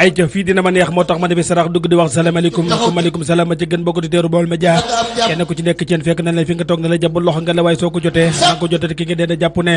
ay ca fii dina ma neex moo tax ma defi sarax dugg di wax salaamaaleykum maaleykum salaam ma ci gën bokk di teeru Baol Média kenn ku ci nekk ci fekk na la fi nga toog na la jàpp loxo nga la waaye soo ko jotee maa ko jotee ki nga dee jàpp ne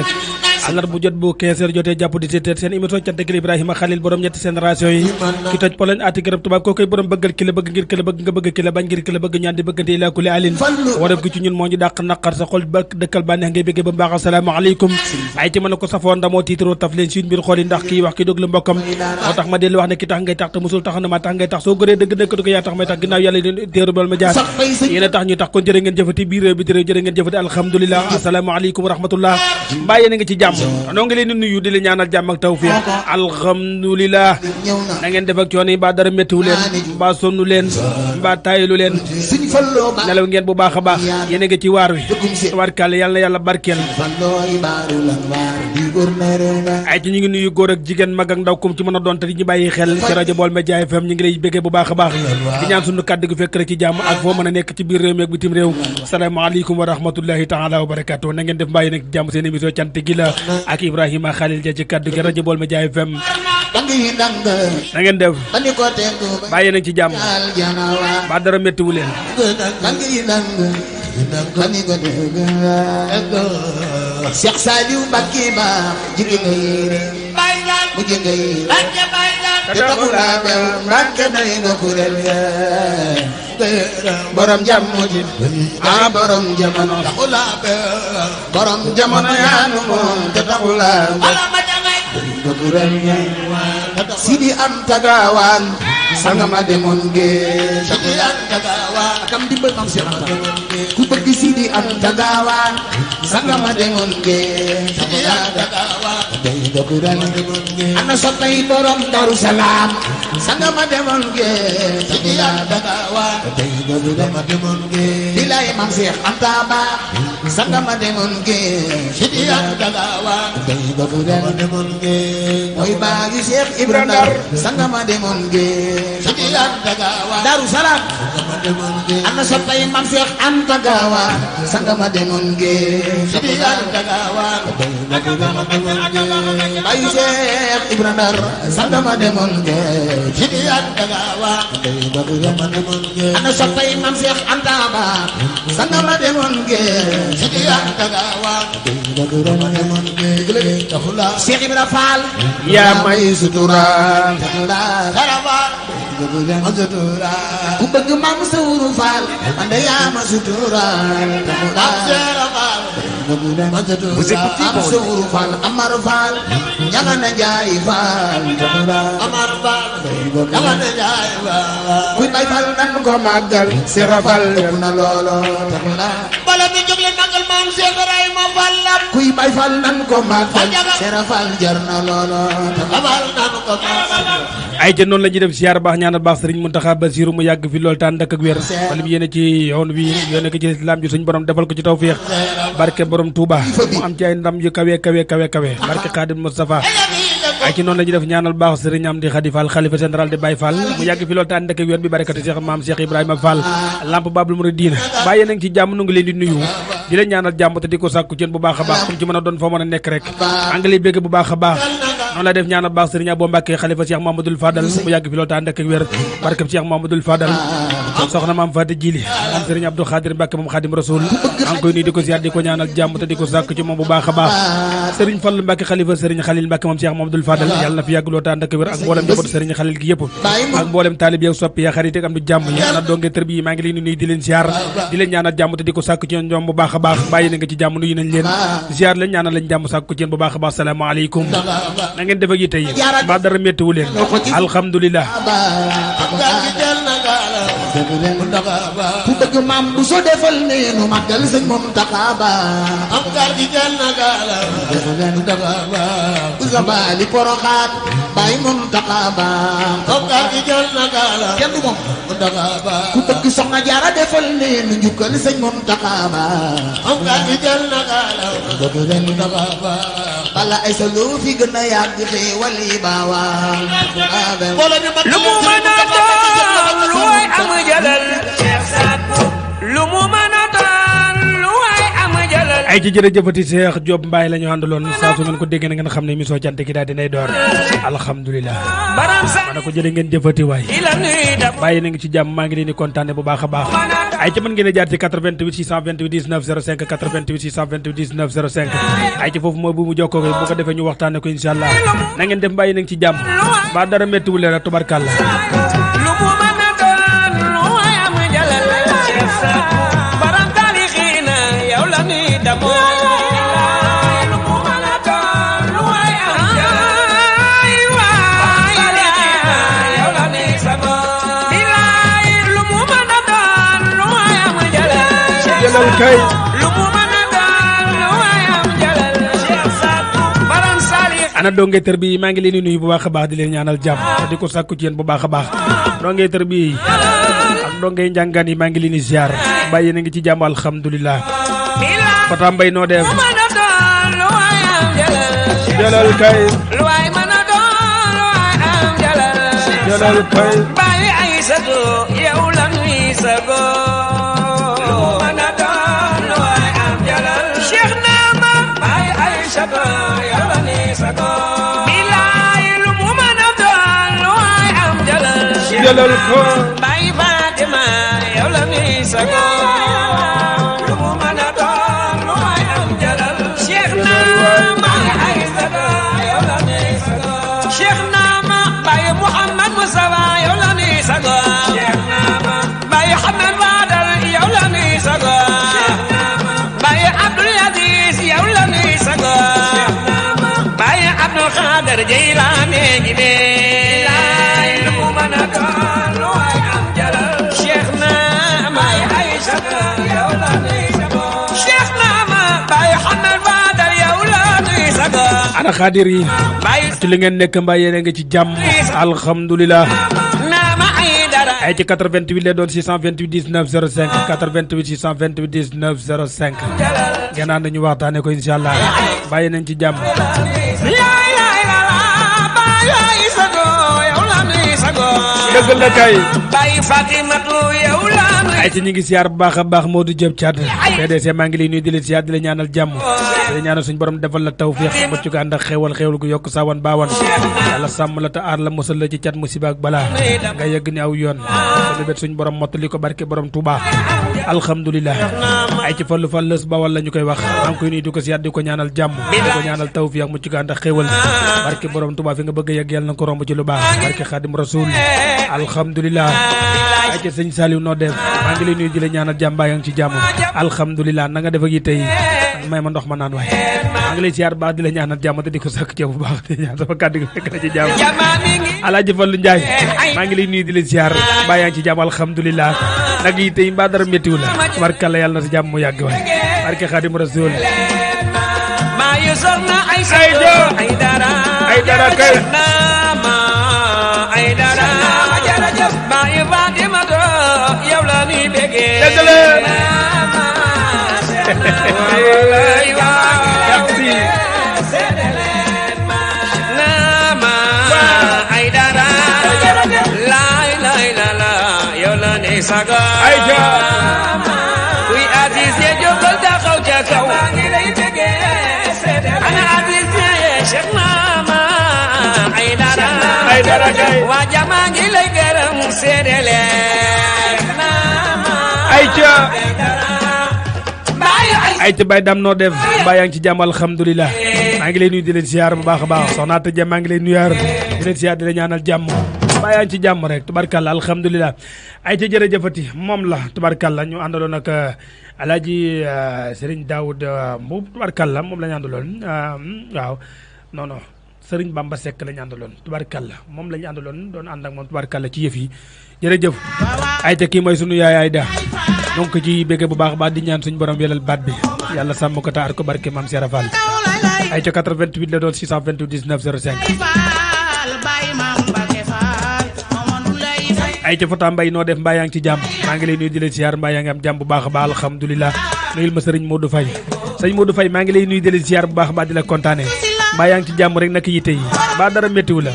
àllar bu jot bu 15 heures jotee jàpp 17 heures seen émission cantakil Ibrahima Khalil borom ñetti génération yi ki toj Pologne ati garab tubaab koo koy borom bëggal ki la bëgg ngir ki la bëgg nga bëgg ki la bañ ngir ki la bëgg ñaan di bëggante ilaa kulli alin waref gi ci ñun moo ñu dàq naqar sa xol ba dëkkal bànneex ngay bëggee ba mbaax asalaamaaleykum ay ci mën na ko safoo ndamoo tiitaroo taf leen suñ mbir xool yi ndax kii wax ki dog la mbokkam moo tax ma dellu wax ne ki tax ngay tax te musul tax na ma tax ngay tax soo gëree dëgg dëkk du ko yaa tax may tax ginnaaw yàlla teeru Baol Média yéen a tax ñu tax kon jërë ngeen jëfati biir réew bi réew jërë ngeen jëfati alhamdulilah asalaamaaleykum wa rahmatullah mbaa yéen a ngi ci jàmm noo ngi leen di nuyu di la ñaanal jàmm ak tawfiq alhamdulilah na ngeen def ak coono yi mbaa dara méttiwu leen mbaa sonnu leen mbaa taayilu leen nelaw ngeen bu baax a baax yéen a ngi ci waar wi warkàlle yàlla na yàlla barkeel ay ci ñu ngi nuyu góor ak jigéen mag ak ndaw kum ci mën a doon te di ñu bàyyi xel ci rajo Baol Média FM ñu ngi lay béggee bu baax a baax di ñaan sunu kàddu gi fekk rek ci jàmm ak foo mën a nekk ci biir réew mi ak bitim réew asalaamaaleykum wa rahmatullahi taala wa barakatuh na ngeen def mbàyyi nekk ci jàmm seen émission cant gi la ak Ibrahima Khalil ja ci kàddu gi rajo Baol Média FM na ngeen def bàyyi nañ ci jàmm ba dara méttiwu leen Cheikh Saliou Mbacké ba jigéen mu jigéen te taxula bew Mbacké day nga kuréel borom jamono ji borom jamono taxula bew borom jamono yaanu moom te taxula nga kuréel Sidi Anta Gaawaan sanga ma demoon gee Sidi Anta Gaawaan akam dimbal mam Cheikh Anta ku bëgg Sidi Anta Gaawaan sanga ma demoon gee Sidi Anta Gaawaan day nga kuréel ana soppay borom Daru Salaam sanga ma demoon gee Sidi Anta Gaawaan day nga kuréel ma demoon gee bilay mam Cheikh Anta Ba sanga ma demoon gee Sidi Anta Gaawaan day nga kuréel ma demoon gee mooy baagi Cheikh Ibrahima sanga ma demoon gee Sidi Anta Gaawaan Daru Salaam sanga ma demoon gee ana soppay mam Cheikh Anta Gaawaan sanga ma demoon gee Sidi Anta Gaawaan baagi Cheikh Ibrahima sanga ma demoon gee Sidi Anta Gaawaan ana soppay mam Cheikh Anta Ba sanga ma demoon gee Sidi Anta Gaawaan Cheikh Ibrahima Fall yaa may suturaan ku bëgg maam Sawru Fall man de yaa ma suturaan am Sawru Fall Amar Fall ñanga na jaay Fall Amar Fall ñanga na jaay Fall kuy bay Fall nan ko màggal Sera Fall def na loolo bala mi jóg leen màggal maam Cheikh Ibrahima Fall kuy bay Fall nan ko màggal Sera Fall jar na loolo ay jën noonu la ñuy def siyaar baax ñaanal baax Sëriñ Muntaxa Basiru mu yàgg fi loolu taan dëkk ak wér wala mu yéene ci yoon wi yéene ko ci islam ji suñ borom defal ko ci tawfiix barke borom Touba mu am ci ay ndam yu kawe barke Xaadim Mustafa ay ci noonu la ñuy def ñaanal baax Sëriñ Amdi Xadi Fall xalifa général de Baye Fall mu yàgg fi loolu taan dëkk ak wér bi barakati Cheikh maam Cheikh Ibrahima Fall lamp Babul Mouridina bàyyi nañ ci jàmm nu ngi leen di nuyu di leen ñaanal jàmm te di ko sàkku ci bu baax a baax comme ci mën a doon foo mën a nekk rek anglais bégg bu baax a baax noonu lay def ñaanal baax Sëriñ Abo Mbàkke xalifa Cheikh Mamadou Fadal mu yàgg fi loolu taan dëkk ak wér barke Cheikh Mamadou Fadal soxna maam Fati Jili am Sëriñ Abdou Khadir Mbàkke moom Khadim Rasoul an koy nuyu di ko ziar di ko ñaanal jàmm te di ko sàkku ci moom bu baax a baax Sëriñ Fallu Mbàkke xalifa Sëriñ Khalil Mbàkke moom Cheikh Mamadou Fadal yàlla na fi yàgg loolu taan dëkk wér ak mboolem njabootu Sëriñ Khalil gi yëpp ak mboolem taalib yi soppi ya xarit am du jàmm yi ana donge tër bi maa ngi leen di nuyu di leen ziar di leen ñaanal jàmm te di ko sàkku ci ñoom bu baax a baax bàyyi na nga ci jàmm nuyu nañ leen ziar leen ñaanal lañ jàmm sàkku ci yéen bu baax a baax salaamaaleykum na ngeen def ak yitte yi ba dara méttiwu leen alhamdulilah ku bëgg maam bu so defal ne nu màggal sëñ Muntaxa Ba am gar gi jël na gaala ku sa baali poroxaat Baay Muntaxa Ba am gar gi jël na gaala kenn du moom Muntaxa Ba ku bëgg soxna Jaara defal ne nu njukkal sëñ Muntaxa Ba am gar gi jël na gaala Muntaxa Ba bala ay sa loo fi gën a yàgg fee wali baawaan lu mu mën a doon lu waay am jëlal lu mu mën a doon lu waay am jëlal ay ci jërëjëfati Cheikh Diop Mbaye la ñu àndaloon saa su ngeen ko déggee na ngeen xam ne émission cant gi daal dinay door alhamdulilah ma ne ko jërë ngeen jëfati waay bàyyi na ngi ci jàmm maa ngi leen di kontaane bu baax a baax ay ci mën ngeen a jaar ci 88 628 19 05 88 628 19 05 ay ci foofu mooy bu mu jokkoo bu ko defee ñu waxtaane ko incha allah na ngeen def bàyyi na ngi ci jàmm ba dara méttiwul leen rek tubarkàlla kay ana dongeetar bi maa ngi leen di nuyu bu baax a baax di leen ñaanal jàmm di ko sàkku ci yéen bu baax a baax dongeetar bi ak dongey njàngaan yi maa ngi leen di ziar bàyyi na ngi ci jàmm alhamdulilah Fata Mbay noo def jalal kay jalal kay bàyyi ay sago yow la nuy sago jalal ko bay Fatima yow la ni sago lu mu mën a doon lu ay am jalal Cheikh Naama ay sago yow la ni sago Cheikh Naama bay Muhammad Mustafa yow la ni sago Cheikh Naama bay Hamad Wadal yow la ni sago Cheikh Naama bay Abdul Aziz yow la ni sago Cheikh Naama bay Abdul Khadir Jilani gine lu mu mën a doon ana xaadir yi ci li ngeen nekk mbaa yéen a ngi ci jàmm alhamdulilah ay ci 88 lay doon 628 19 05 88 628 19 05 ngeen ànd ñu waxtaane ko incha allah bàyyi nañ ci jàmm dëgg la kay ay ci ñu ngi siyaar bu baax a baax Modou Diop Thiat PDC maa ngi lay nuyu di la siyaar di la ñaanal jàmm di la ñaanal suñu borom defal la tawfiix mucc ko ànd ak xewal gu yokk saawan baawan yàlla sàmm la te aar la mosal la ci cat musiba ak balaa nga yegg ni aw yoon sa bébét suñu borom mottali ko barke borom Touba alhamdulilah ay ci fallu fall lës bawal la ñu koy wax maa ngi koy nuyu di ko siyaar di ko ñaanal jàmm di ko ñaanal tawfiix mucc ko ànd ak xewal barke borom Touba fi nga bëgg a yegg yàlla na ko romb ci lu baax barke Xaadim Rasul alhamdulilah ay ci sëñ Saliou noo def maa ngi lay nuyu di la ñaanal jàmm baa yaa ngi ci jàmm alhamdulilah na nga def ak yi tey may ma ndox ma naan waaye maa ngi lay siyaar baax di la ñaanal jàmm te di ko sàkk ci bu baax di ñaan sama kàddu gi fekk na ci jàmm Alaaji Fallu Njaay maa ngi lay nuyu di la siyaar baa yaa ngi ci jàmm alhamdulilah nag yi tey mbaa dara méttiwu la barkalla yàlla na sa jàmm mu yàgg waaye barke Xaadim Rasul ay dara kay ay dara bàyyi Fatima do yow la ni bége dëgg la ay dara lay la la yow la ni saga ay ja kuy artiste ye jógal taxaw ca kaw ana artiste ye Cheikh Mama ay dara kay waa jama ngi lay gërëm seede leen ay ca ay ca bay dam noo def mbaa yaa ngi ci jàmm alhamdulilah maa ngi lay nuyu di leen siyaar bu baax a baax soxna Ata Dia maa ngi lay nuyaar di leen siyaar di leen ñaanal jàmm mbaa yaa ngi ci jàmm rek tubarkalla alhamdulilah ay ca jërëjëfati moom la tubarkalla ñu àndaloon ak Alaaji Serigne Daoud Mbuub tubarkalla moom la ñu àndaloon waaw non non Sëriñ Bamba Seck la ñu àndaloon tubarkalla moom la ñu àndaloon doon ànd ak moom tubarkalla ci yëf yi jërëjëf ay ca kii mooy sunu yaay Ayda donc ci bégge bu baax baax di ñaan suñu borom yelal baat bi yàlla sàmm ko taar ko barke Maam Sera Fall ay ca 88 la doon 628 19 05 ay ca Fata Mbay noo def mbaa yaa ngi ci jàmm maa ngi lay nuyu di la siyaar mbaa yaa ngi am jàmm bu baax a baax alhamdulilah nuyul ma sëriñ Modou Faye sëriñ Modou Faye maa ngi lay nuyu di la siyaar bu baax a baax di la kontaane mbaa yaa ngi ci jàmm rek naka yitte yi mbaa dara méttiwu la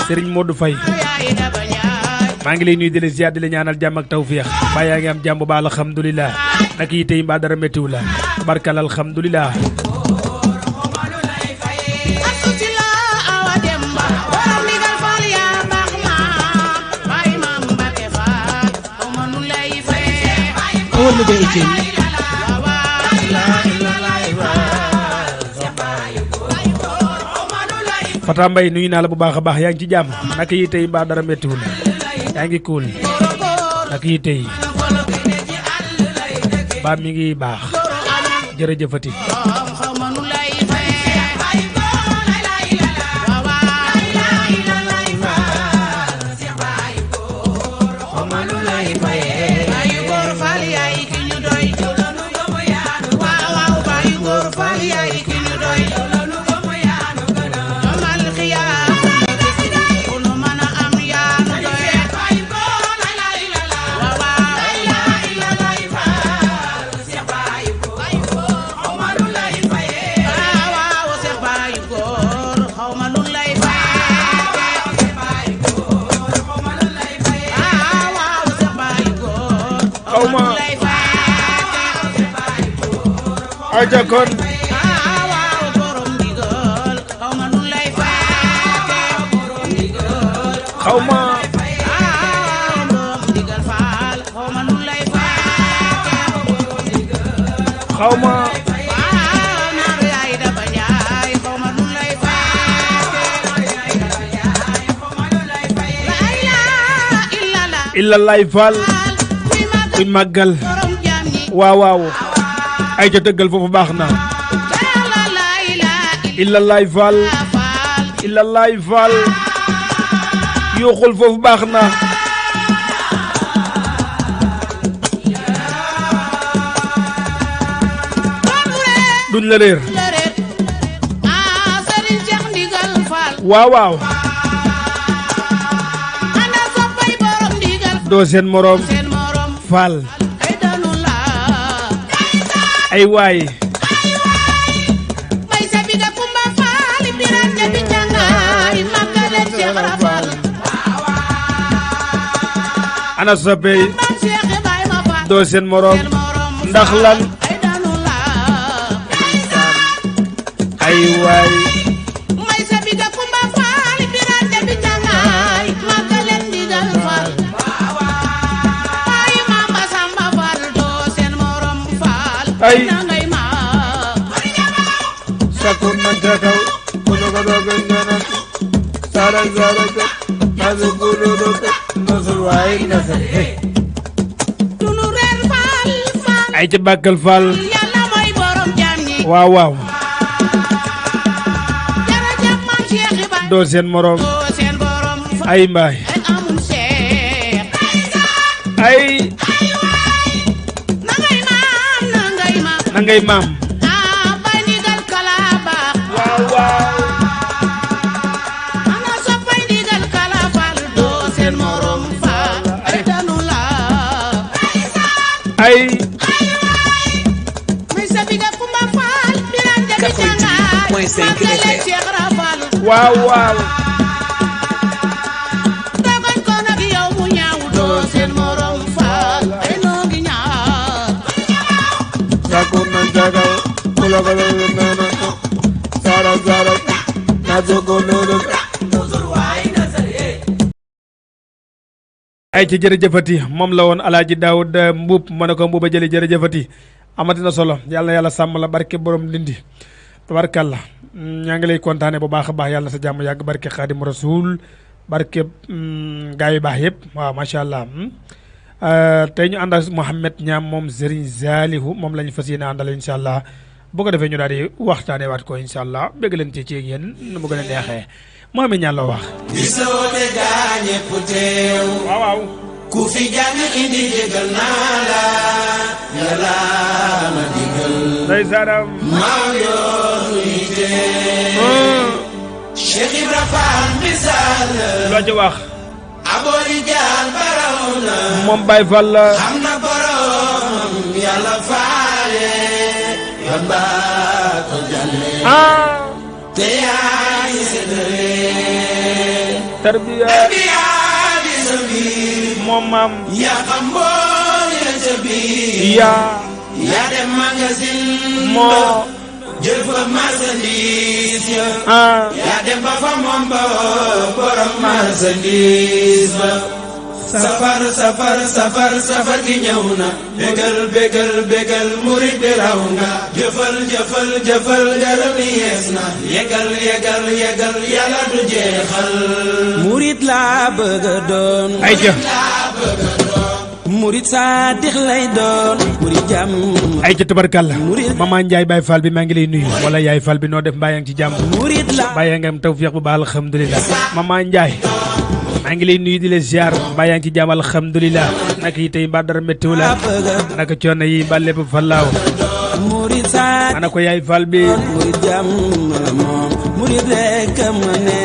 sëriñ Modou Faye maa ngi lay nuyu di la ziar di la ñaanal jàmm ak tawfiix mbaa yaa ngi am jàmm ba alhamdulilah naka yitte yi mbaa dara méttiwu la tubarkal alhamdulilah Fata Mbaye nuyu naa la bu baax a baax yaa ngi ci jàmm naka yi tey mbaa dara méttiwul yaa ngi cool naka yi tey ba mi ngi baax jërëjëfati aja kon xawma illa lay fal kuy màggal waaw ay ca dëggal foofu baax na illa lay fal yuuxul foofu baax na duñ la réer waaw doo seen morom fal ay waay ana soppey doo seen morom ndax lan ay waay ay sakun man takaw kuno ko do gëna sara tazu kuno do nasul way nasal tunu ren fal ay ci bakkal fal yalla moy borom jam ñi waaw jërëjëf mam Cheikh Ibrahima do seen morom ay mbaay amul Cheikh ay nangay maam bay ndigal kala baax waaw ana so bay ndigal kala fal doo seen morom faal ay danu la ay may sabiga kumba faal biran jabi janga Cheikh Rafal waaw dogon ko nag yow mu ñaaw doo seen morom faal ay noo ngi ñaar sakun man jagaw kula kala nana sara na jogo nodo ay ci jërëjëfati moom la woon Alaaji Daawud Mbuub ma ne ko Mbuuba jëli jërëjëfati amati na solo yàlla na yàlla sàmm la barke borom Ndindi tabarkalla ñaa ngi lay kontaane bu baax a baax yàlla sa jàmm yàgg barke Xaadim Rasuul barke gaa yu baax yëpp waaw macha allah tey ñu ànd ak Mouhamed Ñaam moom Serigne Salihu moom lañu fas yéene àndal incha allah boo ko defee ñu daal di waxtaanee waat ko incha allah bëgg leen ci yéen nu mu gën a neexee Mouhamed Ñaam la wax. gisoo de gaa ñëpp teew. waaw. ku fi jàng indi jégal naa la. yàlla ma digal. ndeysaanam. maa yoonu yi teew. Cheikh Ibra Fall misaal. loo ci wax. aboori jaal baraw na. moom Baye Fall la. xam na borom yàlla faale. yamba ko jàlle. te yaa ngi séddale. tarbiya di sa biir. moom maam. yaa xam mboole ca biir. yaa. yaa dem magasin moo jël fa marchandise ya yaa dem ba fa moom ba borom marchandise ba safar safar safar safar gi ñëw na bégal bégal bégal murit bi raw nga jëfal jëfal jëfal garal yees na yegal yegal yegal yàlla du jeexal murit laa bëgg a doon ay ca murit saadix lay doon murit jàmm ay ca tabarkalla Mama Ndiaye Baye Fall bi maa ngi lay nuyu wala yaay Fall bi noo def mbaa yaa ngi ci jàmm murit la mbaa yaa ngi am tawfiq bu baax alhamdulilah Mama Ndiaye maa ngi lay nuyu di la ziar mbaa yaa ngi ci jàmm alhamdulilah naka yi tey mbaa dara méttiwu la naka coono yi mbaa lépp fallaaw murit saadix ana ko yaay Fall bi murit jàmm moom murit rek ma ne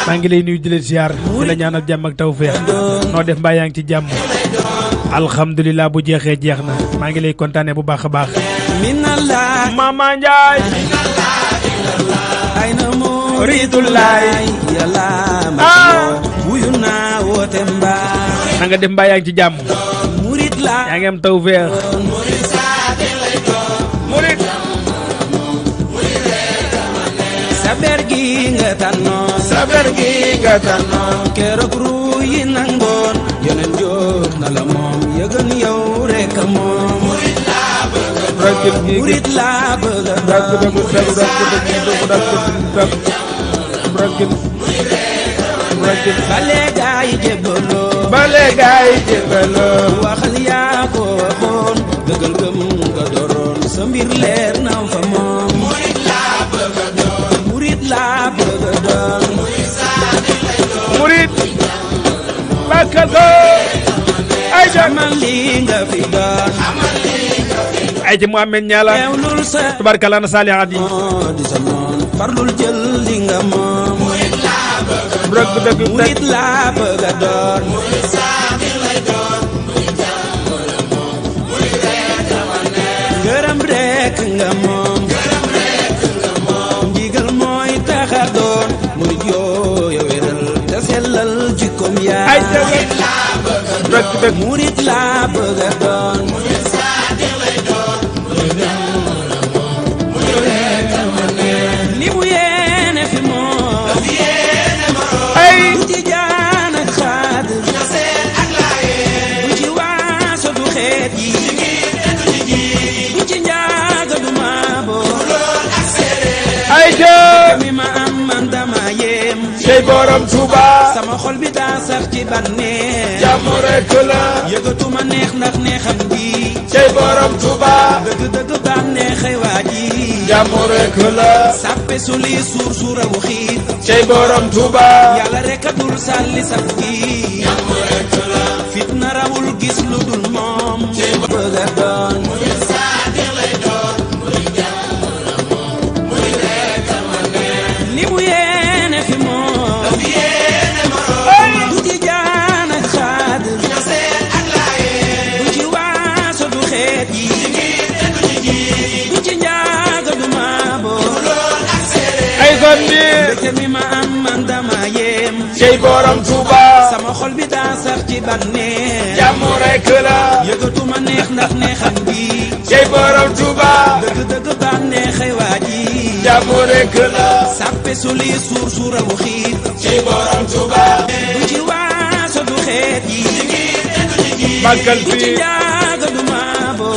maa ngi lay nuyu di la ziar di la ñaanal jàmm ak tawfiq noo def mbaa yaa ngi ci jàmm alhamdulilah bu jeexee jeex na maa ngi lay kontaane bu baax a baax minallah Mama Ndiaye ay na muritulaay yàlla ma wuyu naa woote mbaa na nga def mbaa yaa ngi ci jàmm murit la yaa ngi am tawfiq murit saber gi nga tànnoon saber gi nga tànnoon keroog ru yi nangoon yeneen jóob na la moom yëgën yow rek a moom murit laa bëgg a bale gaay jébbaloo waxal yaa ko waxoon dëggal gëm nga doroon sa mbir leer na fa moom murit laa bëgg a doon murit bakkato ay xamal li nga fi doon ay ci Muhammad ñaala teewlul sa tabarkalla na saalihaat yi di sa noon farlul jël li nga moom murit laa bëgg a doon ngërëm rek nga moom ndigal mooy taxa doon murit yoo ya wéral te sellal jikkoom yaa ay murit laa bëgg a doon li mu yéene fi moom ay du ci jaan ak xaad du ci waaso du xeet yi du ci njaaga du maabo ay jë mi ma am man dama yéem cey borom Touba sama xol bi daa sax ci bànneex jàmm rek la yëgatuma neex ndax neexam gi cey borom Touba dëgg dëgg bànneexay waa ji jàmm rek la sàppe suli suur suurawu xiit cey borom Touba yàlla rek a dul sàlli saf gi fitna rawul gis lu dul moom bëgg a doon li mu yéene fi moom du ci jaan ak xaad du ci waaso du xeet yi du ci njaaga du maabo ay kon bi mbégte mi ma am man dama yéem cey borom Touba sama xol bi daa sax ci bànneex jàmm rek la yëgatuma neex ndax neexam gi cey borom Touba dëgg dëgg bànneexay waa ji jàmm rek la sàppe suli suur suurawu xiit cey borom Touba du ci waaso du xeet yi màggal du ci fi njaaga du maabo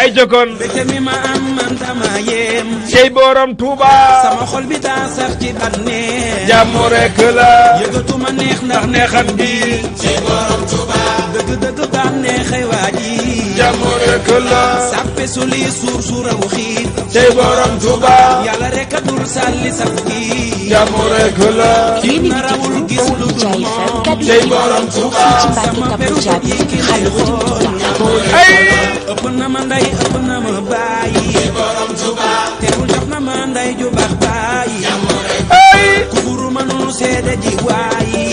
ay jokkoon mbégte mi ma am man dama yéem cey borom Touba sama xol bi daa sax ci bànneex jàmm rek la yëgatuma neex ndax neexam gi cey borom Touba dëgg dëgg bànneexay waa ji jàmm rek la sàppe suli suur suurawu xiit cey borom Touba yàlla rek a dul sàlli saf gi jàmm rek la yéen a ngi déglu Baol Ndiaye Fall cey cabinet borom Touba fii ci Mbacke Kapou Diaby xale bu jëm Touba ay ëpp na ma nday ëpp na ma bàyyi teewul jox na ma nday ju baax bàyyi ay kukuru mënul seede ji waayi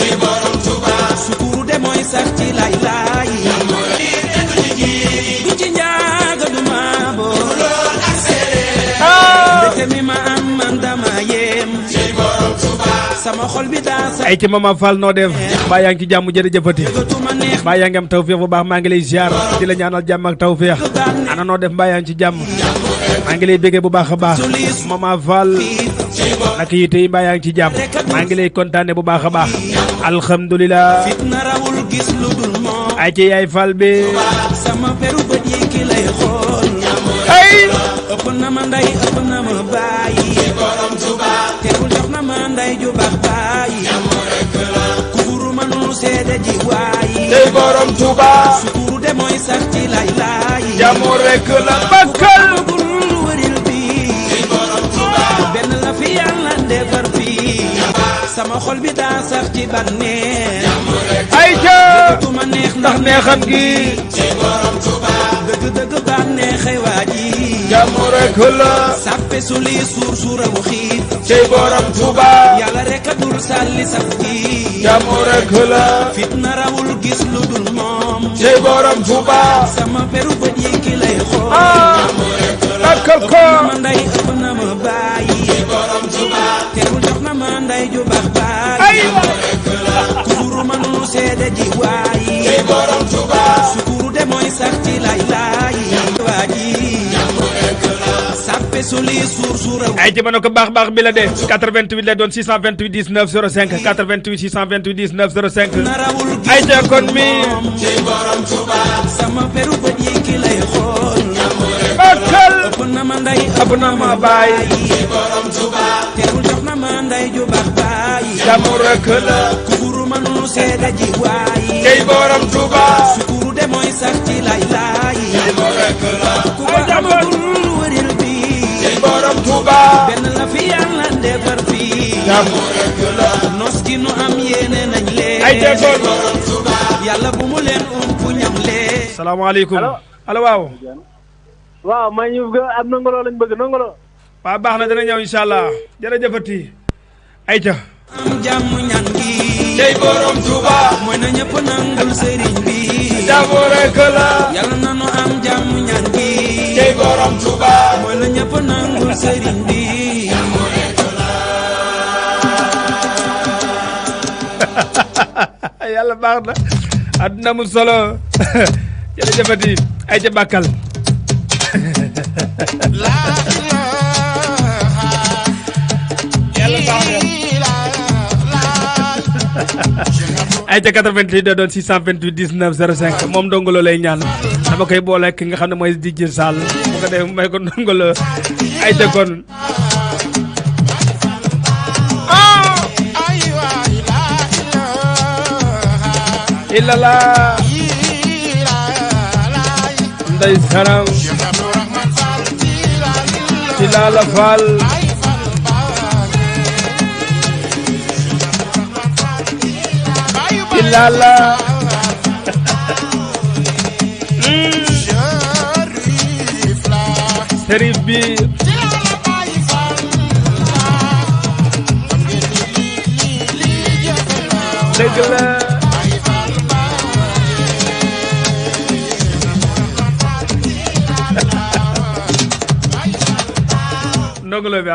sukuru de mooy sax ci lay laayi du ci njaaga du maabo mbégte mi ma am man dama yéem sama xol bi daa sax ay ci Mama Fall noo def mbaa yaa ngi ci jàmm jërëjëfati yëgatuma neex mbaa yaa ngi am tawfeex bu baax maa ngi lay ziar di la ñaanal jàmm ak tawfeex ana noo def mbaa yaa ngi ci jàmm maa ngi lay béggee bu baax a baax Mama Fall naka yi tey mbaa yaa ngi ci jàmm maa ngi lay kontaane bu baax a baax alhamdulilah ay ci yaay Fall bi sama peru bët yi ki lay xool ay ëpp na ma nday ëpp na ma bàyyi borom Tuuba teewul jox na ma nday ju baax bàyyi kufuru manul seede ji waayi tey borom Tuuba sukuru de mooy sax ci lay laay jàmm rek la bakkal bul wëril bi borom Tuuba benn la fi yàlla defar fii sama xol bi daa sax ci bànneex ay ca tuma neex ndax neexam gi dëgg dëgg bànneexay waa ji jàmm rek la sàppe suli suur suurawu xiif tey borom Tuuba yàlla rek a dul sàlli saf gi jàmm rek la fitna rawul gis lu dul moom tey borom Tuuba sama peru bët yi ki lay xool bakkal ko ma nday ëpp na ma bàyyi borom Tuuba teewul jox na ma nday ju baax bàyyi kufuru manul seede ji waayi borom Tuuba sukuru de mooy sax ci lay laay waa ji sàppe suli suur suuraw ay ci mën ko baax baax bi la de 88 lay doon 628 19 05 88 628 19 05 narawul ay ca kon mi borom Tuuba sama peru bët yi ki lay xool bakkal ëpp na ma nday ëpp na ma bàyyi borom Tuuba teewul jox na ma nday ju baax bàyyi jàmm rek la kufuru manul seede ji waayi tey borom Tuuba sukuru de mooy sax ci lay laay ku ko ay jàmbar amagul wëril bi borom Tuuba benn la fi yàlla defar fii jàmm nos gi nu am yéene nañ leen ay ca kon yàlla bu mu leen umpu ñam leen salaamaaleykum allo waaw waaw maa ñu am nongolo lañ bëgg nongolo waaw baax na dana ñëw incha allah jërëjëfati ay ca am jàmm ñan gi tey borom Tuuba mooy na ñëpp nangul sëriñ bi jàmm rek la yàlla na nu am jàmm ñan gi tey borom Tuuba mooy na ñëpp nangul sëriñ bi yàlla baax na àdduna mu solo jërëjëfati ay ca bàkkal yàlla baax na ay ca 88 da doon 628 19 05 moom ndongolo lay ñaan dama koy boole ki nga xam ne mooy DJ Sall bu ko def may ko ndongolo ay ca kon ilala nday saram ci laala faal ci laala sërif bi dëgg la ndongolo bi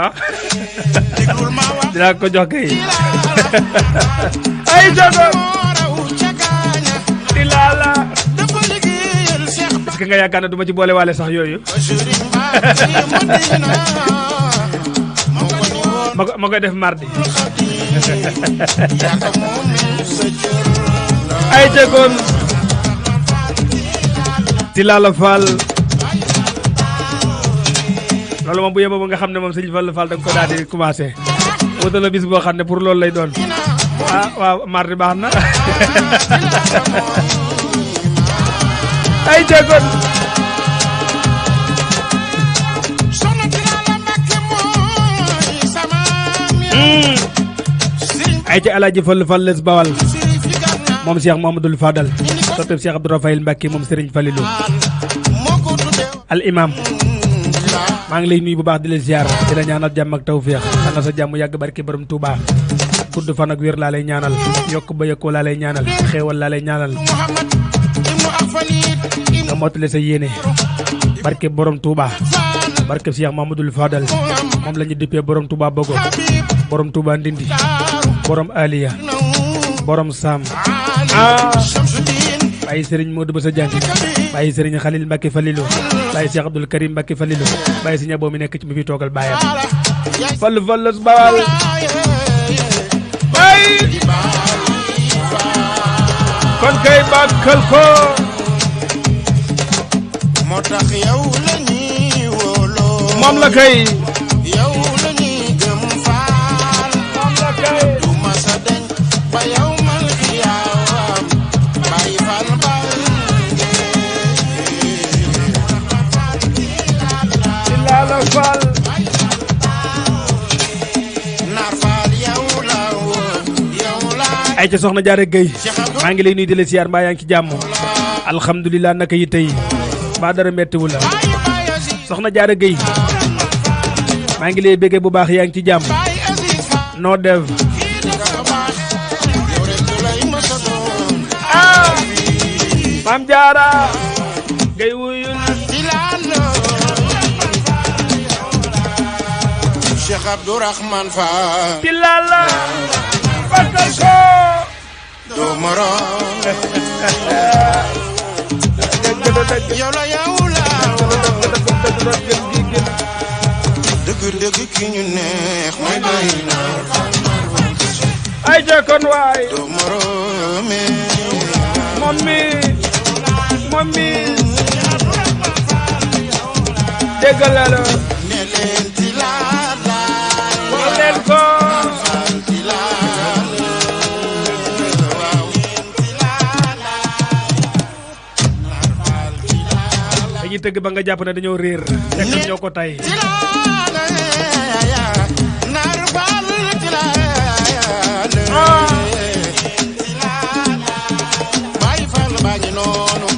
dinaa ko jox kay ay jogo di laala est-ce que nga yaakaar ne du ma ci boole waale sax yooyu ma koy def mardi ay jegoon di laala faal loolu moom bu yeboo ba nga xam ne moom sëñ Fall Fall da nga ko daal di commencé wutal la bis boo xam ne pour loolu lay doon ah waaw mardi baax na ay jegoon ay ca Alaaji Fall Fall les Bawal moom Cheikh Mouhamadoul Fadal sottab Cheikh Abdou Rafaïl Mbacké moom Serigne Falilou al imam maa ngi lay nuyu bu baax di la ziar di la ñaanal jàmm ak tawféex xanaa sa jàmm yàgg barke borom Touba gudd fan ak wér laa lay ñaanal yokk ba yëkkoo laa lay ñaanal xéewal laa lay ñaanal nga mottale sa yéene barke borom Touba barke Cheikh Mouhamadoul Fadal moom la ñu dippee borom Touba Bogo borom Touba Ndindi borom Aliya borom Sam Baye Serigne Modou Bassa Dieng Baye Serigne Khalil Mbacke Falilou Baye Cheikh Abdoul Karim Mbacke Falilou Baye Serigne Abo mi nekk ci mi fi toogal baayam Fall Bawal Baye kon kay bàkkal ko moo tax yow la ñuy wóoloo moom la kay yow la ñuy gëm faal moom la kay du ma sa deñ ba yow mal xiyaam bàyyi faal baal illa la Fall naar faal yow la woon yow la ay ca soxna Jaare Gueye maa ngi lay nuyu di la siyaar mbaa yaa ngi ci jàmm alhamdulilah naka yi tey mbaa dara mettiwu la soxna Jaare Gueye maa ngi lay béggee bu baax yaa ngi ci jàmm noo def ah Maam Jaara Gueye wuyul Cheikh Abdourahmane Fall tilala bakal ko doo moroom yow la dëgg ki ñu neex mooy doy na ay jekkoon waay doo moroom moom mi déggal la ne leen ti laala wax leen ko ti laala waaw dañuy tëgg ba nga jàpp ne dañoo réer fekk ñoo ko tay ti laala naar faal ti laala bàyyi faal baa ngi noonu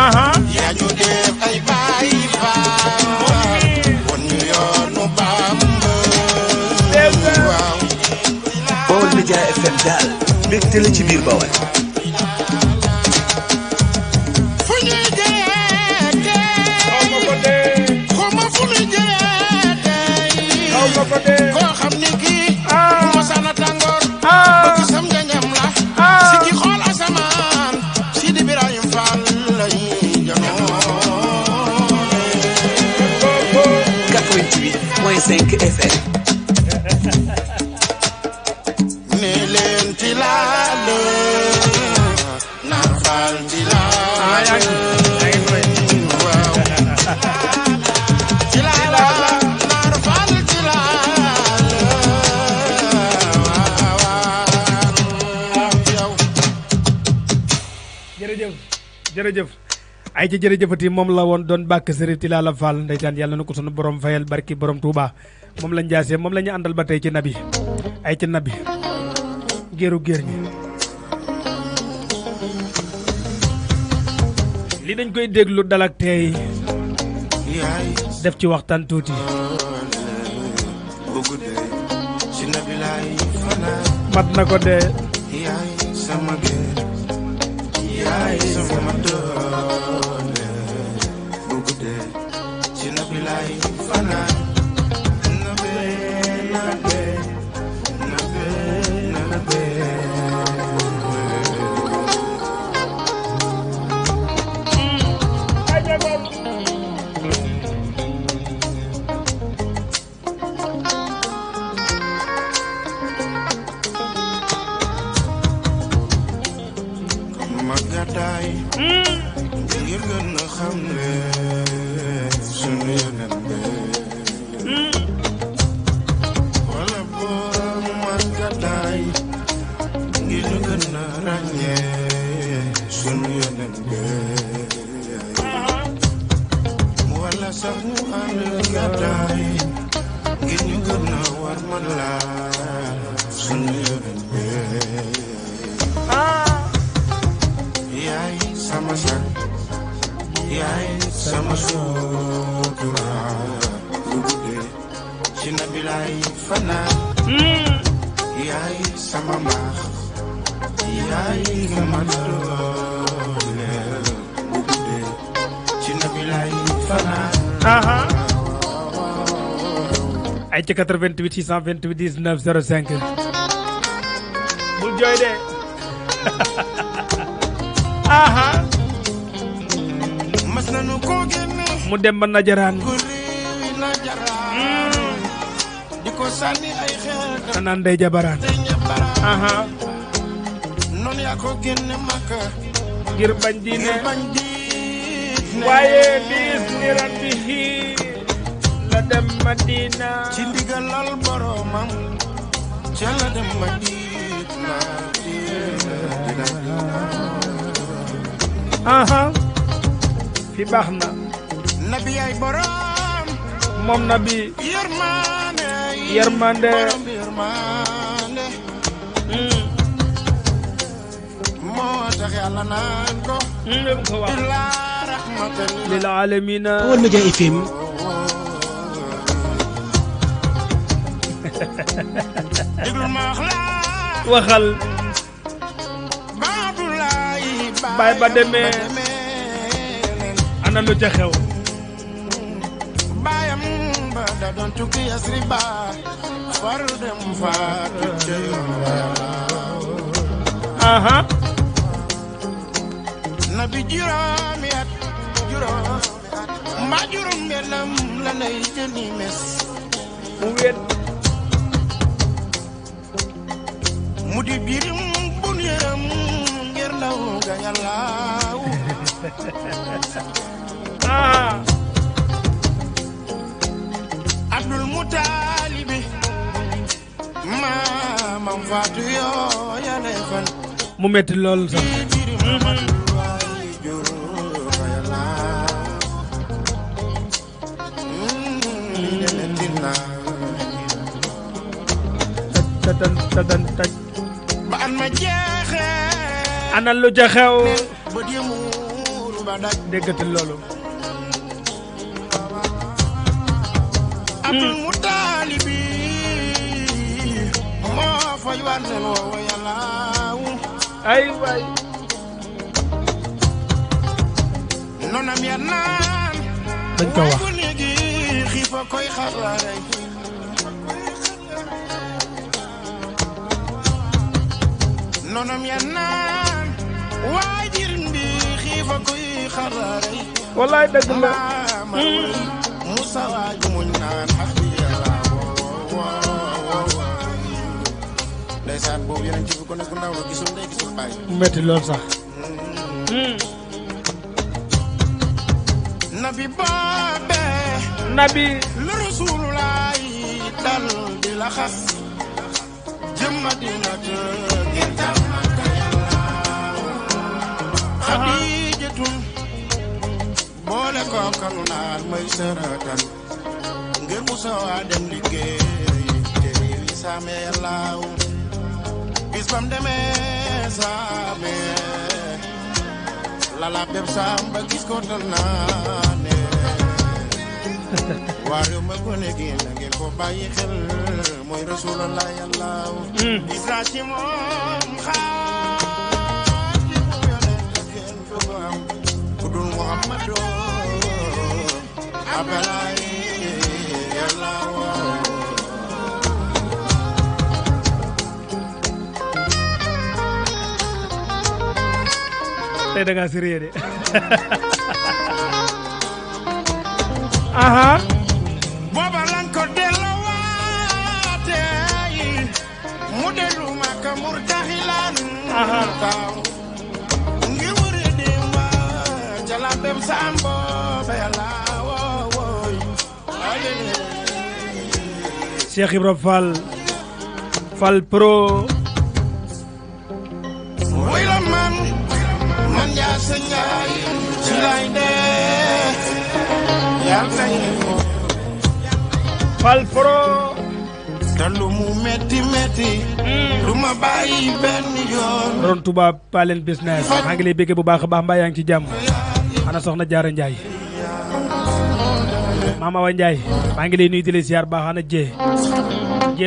aha yaa ñu def ay bàyyi faal won ñu yoonu Bamba waaw Baol Média FM daal mbégte la ci biir Baol. fu ñuy jëlee xuma fu ñuy jëlee koo xam ni kii bu ma sana tàngoor bëgg sam njañam la si ki xool asamaan si di Birahim Fall lay janoo 88.5 FM. ne leen ti laale naar Fall ti laale waaw ti laale naar Fall ti laale waaw yow jërëjëf ay ci jërëjëfati moom la woon doon bàkk Sëriñ Tilala Fall ndeysaan yàlla na ko sunu borom fayal barki borom Touba moom lañ jaasee moom la ñu àndal ba tey ci nabi ay ci nabi géeru géer ñi li dañ koy déglu dal ak tey yaay def ci waxtaan tuuti bu guddee ci nabi laay fanaan mat na ko de yaay sama géer yaay sama doole bu guddee ci nabi laay fanaan nabe nabe nabe nabe ma gàddaay ngir gën a xam ne sunu yeneen be wala borom ma gàddaay ngir ñu gën a ràññee sunu yeneen be wala sax ñu ànd gàddaay ngir ñu gën a war ma la sunu yeneen be yaay sama sang yaay sama sutura bu guddee ci nabi laay fanaan yaay sama mbaax yaay sama doole bu guddee ci nabi laay fanaan ay ci 88 628 19 05 bul jooy de aha mas nañu ko génne mu dem ba najaraan ko réewi najaraan di ko sànni ay xeer naan ndey jabaraan te ñebaraan aha noonu yaa ko génne Makka ngir bañ diine ngir bañ diine waaye bis ni rabbihi la dem Madina ci ndigalal boromam ca la dem Madina aha fi baax na nabi ay borom moom nabi yërmande yërmande borom yërmande moo tax yàlla naan ko ko wax illa rahmatan lil alamina Baol Média FM déglu ma wax la waxal Abdoulaye baay ba demee ana lu ca xew baayam ba da doon tukki Yasriba far dem faatu ca yoon wa aha nabi juróomi at mbaa juróom bennam la nay jëni mes mu wéet mu di birim bun yëram ngir ndaw ga yàllaaw ah Abdul Mutalibi maamam faatu yoo yàlla fan mu metti lool sax tadan taj ba an ma jeexe ana lu ca xew ba dimuur ba daj déggati loolu Abdul Mutalibi moo fay wànnel woowa yàllaaw ay waay nonam ya naan dañ ko wax bu néegi xiifa koy xarare nonam ya naan waay jirim bi xiifa koy xarare wallaay dëgg la Musa waaju muñ naan xax bi yàlla ndeysaan boobu yeneen ci bi ko ne ku ndaw la gisul ndey gisul baay mu metti lool sax nabi baabe nabi lu Rasulullaay dal di la xas jëm Madina te ngir tàmmaka yàlla Xadiijatun boole ko kanu naan may sëratan ngir Musa waa dem liggéey te réew yi saame yàllaaw bis bam demee saame lala beb saam ba gis ko tal naane waa réew ma ko ne gi na ngeen ko bàyyi xel mooy Rasulullah yàllaaw isra ci moom xaar ci mu yonent kenn du ko am ku dul Muhammadu abalaay yàllaaw tey da ngaa sérieux de aha booba lan ko delloowaate mu dellu Makka murtaxilan taaw ngir wëre démba ca la bem sambo ba yàlla wooy Cheikh Ibra Fall Fall Pro woy la man yaa sa njaay ci lay dee yaa say Fall Pro te lu mu metti metti lu ma bàyyi benn yoon ron Touba Palen business maa ngi lay béggee bu baax a baax mbaa yaa ngi ci jàmm ana soxna Jaara Njaay Mama Wa Njaay maa ngi lay nuyu di la ziar baax ana jee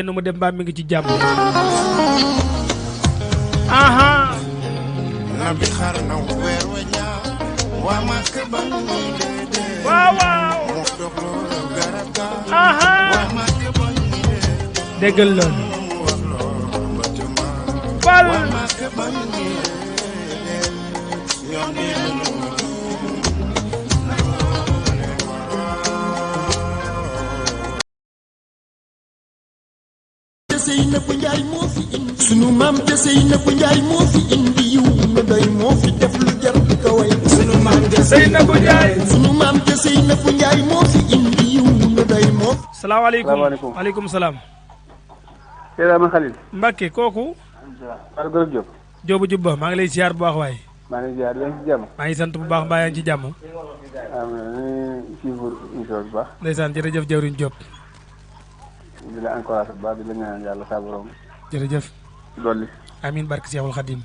nu mu dem mbaa mi ngi ci jàmm aha nabi xar na weer wa ñaaw waa Makka ba ñu dee waaw waaw mu doxloo garab ga aha waa Makka ba ñu dee déggal loolu mu wax loolu ba ca maa Fall waa Makka ba ñu dee Seynabou Ndiaye moo fi indi sunu maam ja Seynabou Ndiaye moo fi indi yiw nu doy moo fi def lu jar di ko way sunu maam ja Seynabou Ndiaye sunu maam ja Seynabou Ndiaye moo fi indi yiw nu doy moo salaamaaleykum waaleykum salaam Seydou Khalil Mbacke kooku Fallou Gora Diop Diop Jubba maa ngi lay ziar bu baax waay maa ngi ziar yaa ngi ci jàmm maa ngi sant bu baax mbaa yaa ngi ci jàmm bu baax ndeysaan jërëjëf jawriñ Diop di la encouragé bu baax di la ñaan yàlla sa borom jërëjëf dolli amin barke Seexul Xadim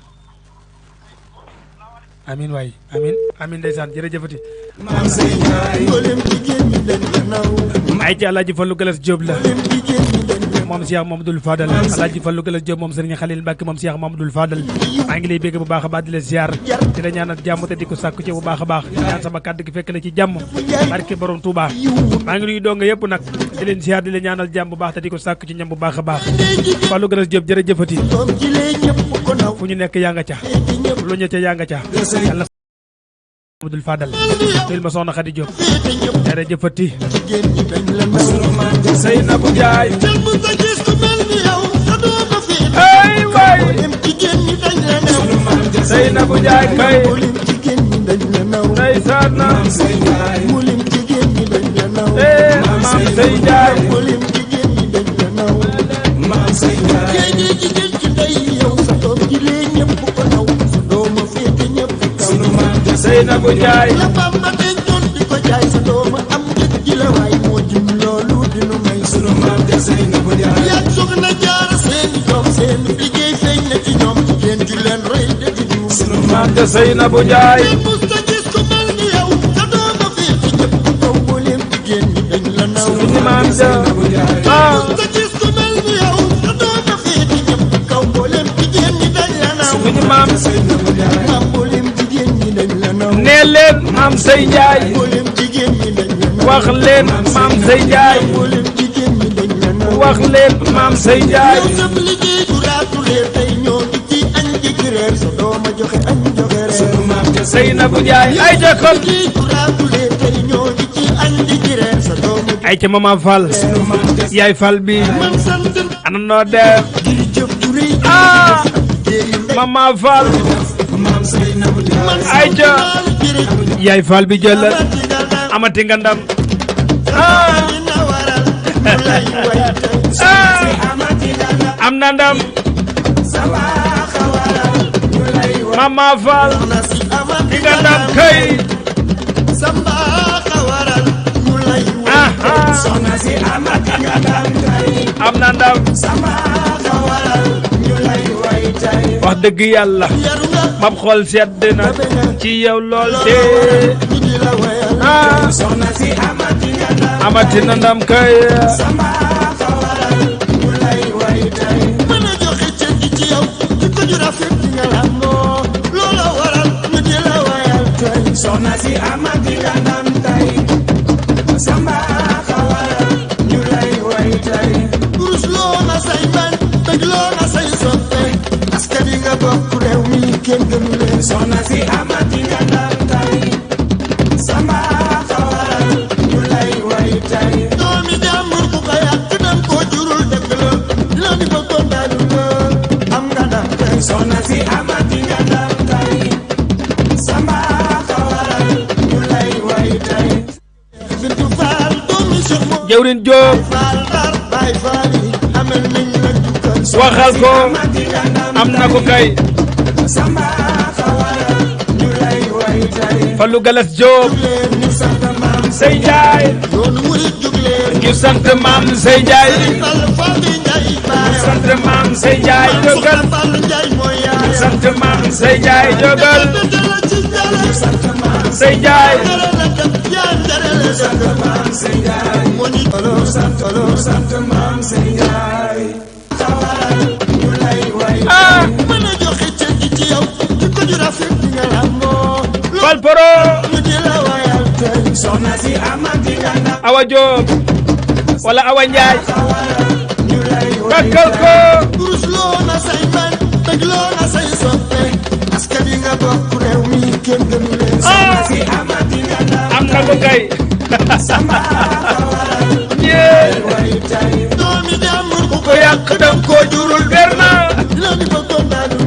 amin waay amin ndeysaan jërëjëfati maam Seynabou mboolem jigéen ñi dañ la naw ay ci Alaaji Fallu Galas Diop la mboolem jigéen ñi dañ la moom Cheikh Mamadou Fadal Alaaji Fallu Galas Diop moom Serigne Khalil Mbacke moom Cheikh Mamadou Fadal maa ngi lay bégg bu baax a baax di la ziar di la ñaanal jàmm te di ko sàkku ci bu baax a baax di ñaan sama kàddu gi fekk la ci jàmm barke borom Touba maa ngi nuyu donga yëpp nag di leen ziar di la ñaanal jàmm bu baax te di ko sàkku ci ñam bu baax a baax Fallu Galas Diop jërëjëfati doom ji lee ñëpp ko naw fu ñu nekk yaa nga ca lu ñu ca yaa nga ca yàlla Mamadou Fadal teel ma soxna Khady Diop jërëjëfati jigéen ñi dañ la naw Seynabou Ndiaye jël bu sa gis ku mel ni yow sa dooma fii ay waay mboolem jigéen ñi dañ la naw Seynabou Ndiaye kay mboolem jigéen ñi dañ la naw ndeysaan na mboolem jigéen ñi dañ la naw maam Sey Ndiaye mboolem jigéen ñi dañ la naw maam Sey Ndiaye jigéen ci ndey yow sa doom ji lee ñëpp ko naw sa dooma féete ñëpp kaw Seynabou Ndiaye la Bamba dencoon di ko jaay sa dooma am njëg ji la waay moo jim loolu dinu may sunu maam ja Seynabou Ndiaye yaa soxna Jaara seen doom seen liggéey feeñ na ci ñoom jigéen ju leen roy dëgg ñu sunu maam ja Seynabou Ndiaye musta gis ku mel ni yow sa dooma fii ci ñëpp kaw mbooleem jigéen ñi dañ la naw suñu maam ja musta gis ku mel ni yow sa dooma fii ci ñëpp kaw mbooleem jigéen ñi dañ la naw suñu maam maam mbooleem jigéen ñi dañ la naw nee leen maam Sey Ndiaye mbooleem jigéen ñi dañ la naw wax leen maam Sey Ndiaye mbooleem jigéen ñi dañ la naw wax leen maam Sey Ndiaye yow sam liggéey du raatulee tey ñoo ngi ci añ di reer sa dooma joxe añ joxe reer Seynabou Ndiaye ay jëkkër liggéey du raatulee tey ñoo ngi ci añ di reer sa dooma ay ca mama Fall yaay Fall bi man sant ana noo def ngir jëf ju rëy ah mama Fall ay ca yaay Fall bi jël amati nga ndam ah am na ndam mama Fall di nga ndam kay am na ndam wax dëgg yàlla mab xool sedd na ci yow lool de ah amati na ndam kay mën a joxe cër gi ci yow di ko ju rafet di nga làmboo loola waral ñu di la wayal tey soxna si amati nga ndam tey samba xawaral ñu lay way tey kurus loo na say bañ tëj loo na say soppe askan yi nga bokk réew mi kenn gënu leen soxna si amati nga ndam tey samba xawaral ñu lay way tey doomi jàmbur bu ko yàq dem koo jurul dëgg la dina ni ko kontaanu la am nga ndam tey soxna si amati nga ndam tey samba xawaral ñu lay way tey bintu faal doomi Cheikh mo jawrin Diop faal dar bay faal yi amel nañ la jukkal waxal ko am na ko kay samba xawaral ñu lay way tey Fallou Galas Diop leen ñu sant maam Sey Ndiaye yoonu murid jug leen ñu sant maam Sey Ndiaye Fall Fall Ndiaye baay sant maam Sey Ndiaye jógal Fall Ndiaye mooy yaay sant maam Sey Ndiaye jógal Sey Ndiaye ah Fal Poro Awa Diop wala Awa Ndiaye bakkal ko am na ko kay yee ko yàq dam ko jurul ber na la ni bëggoon naa du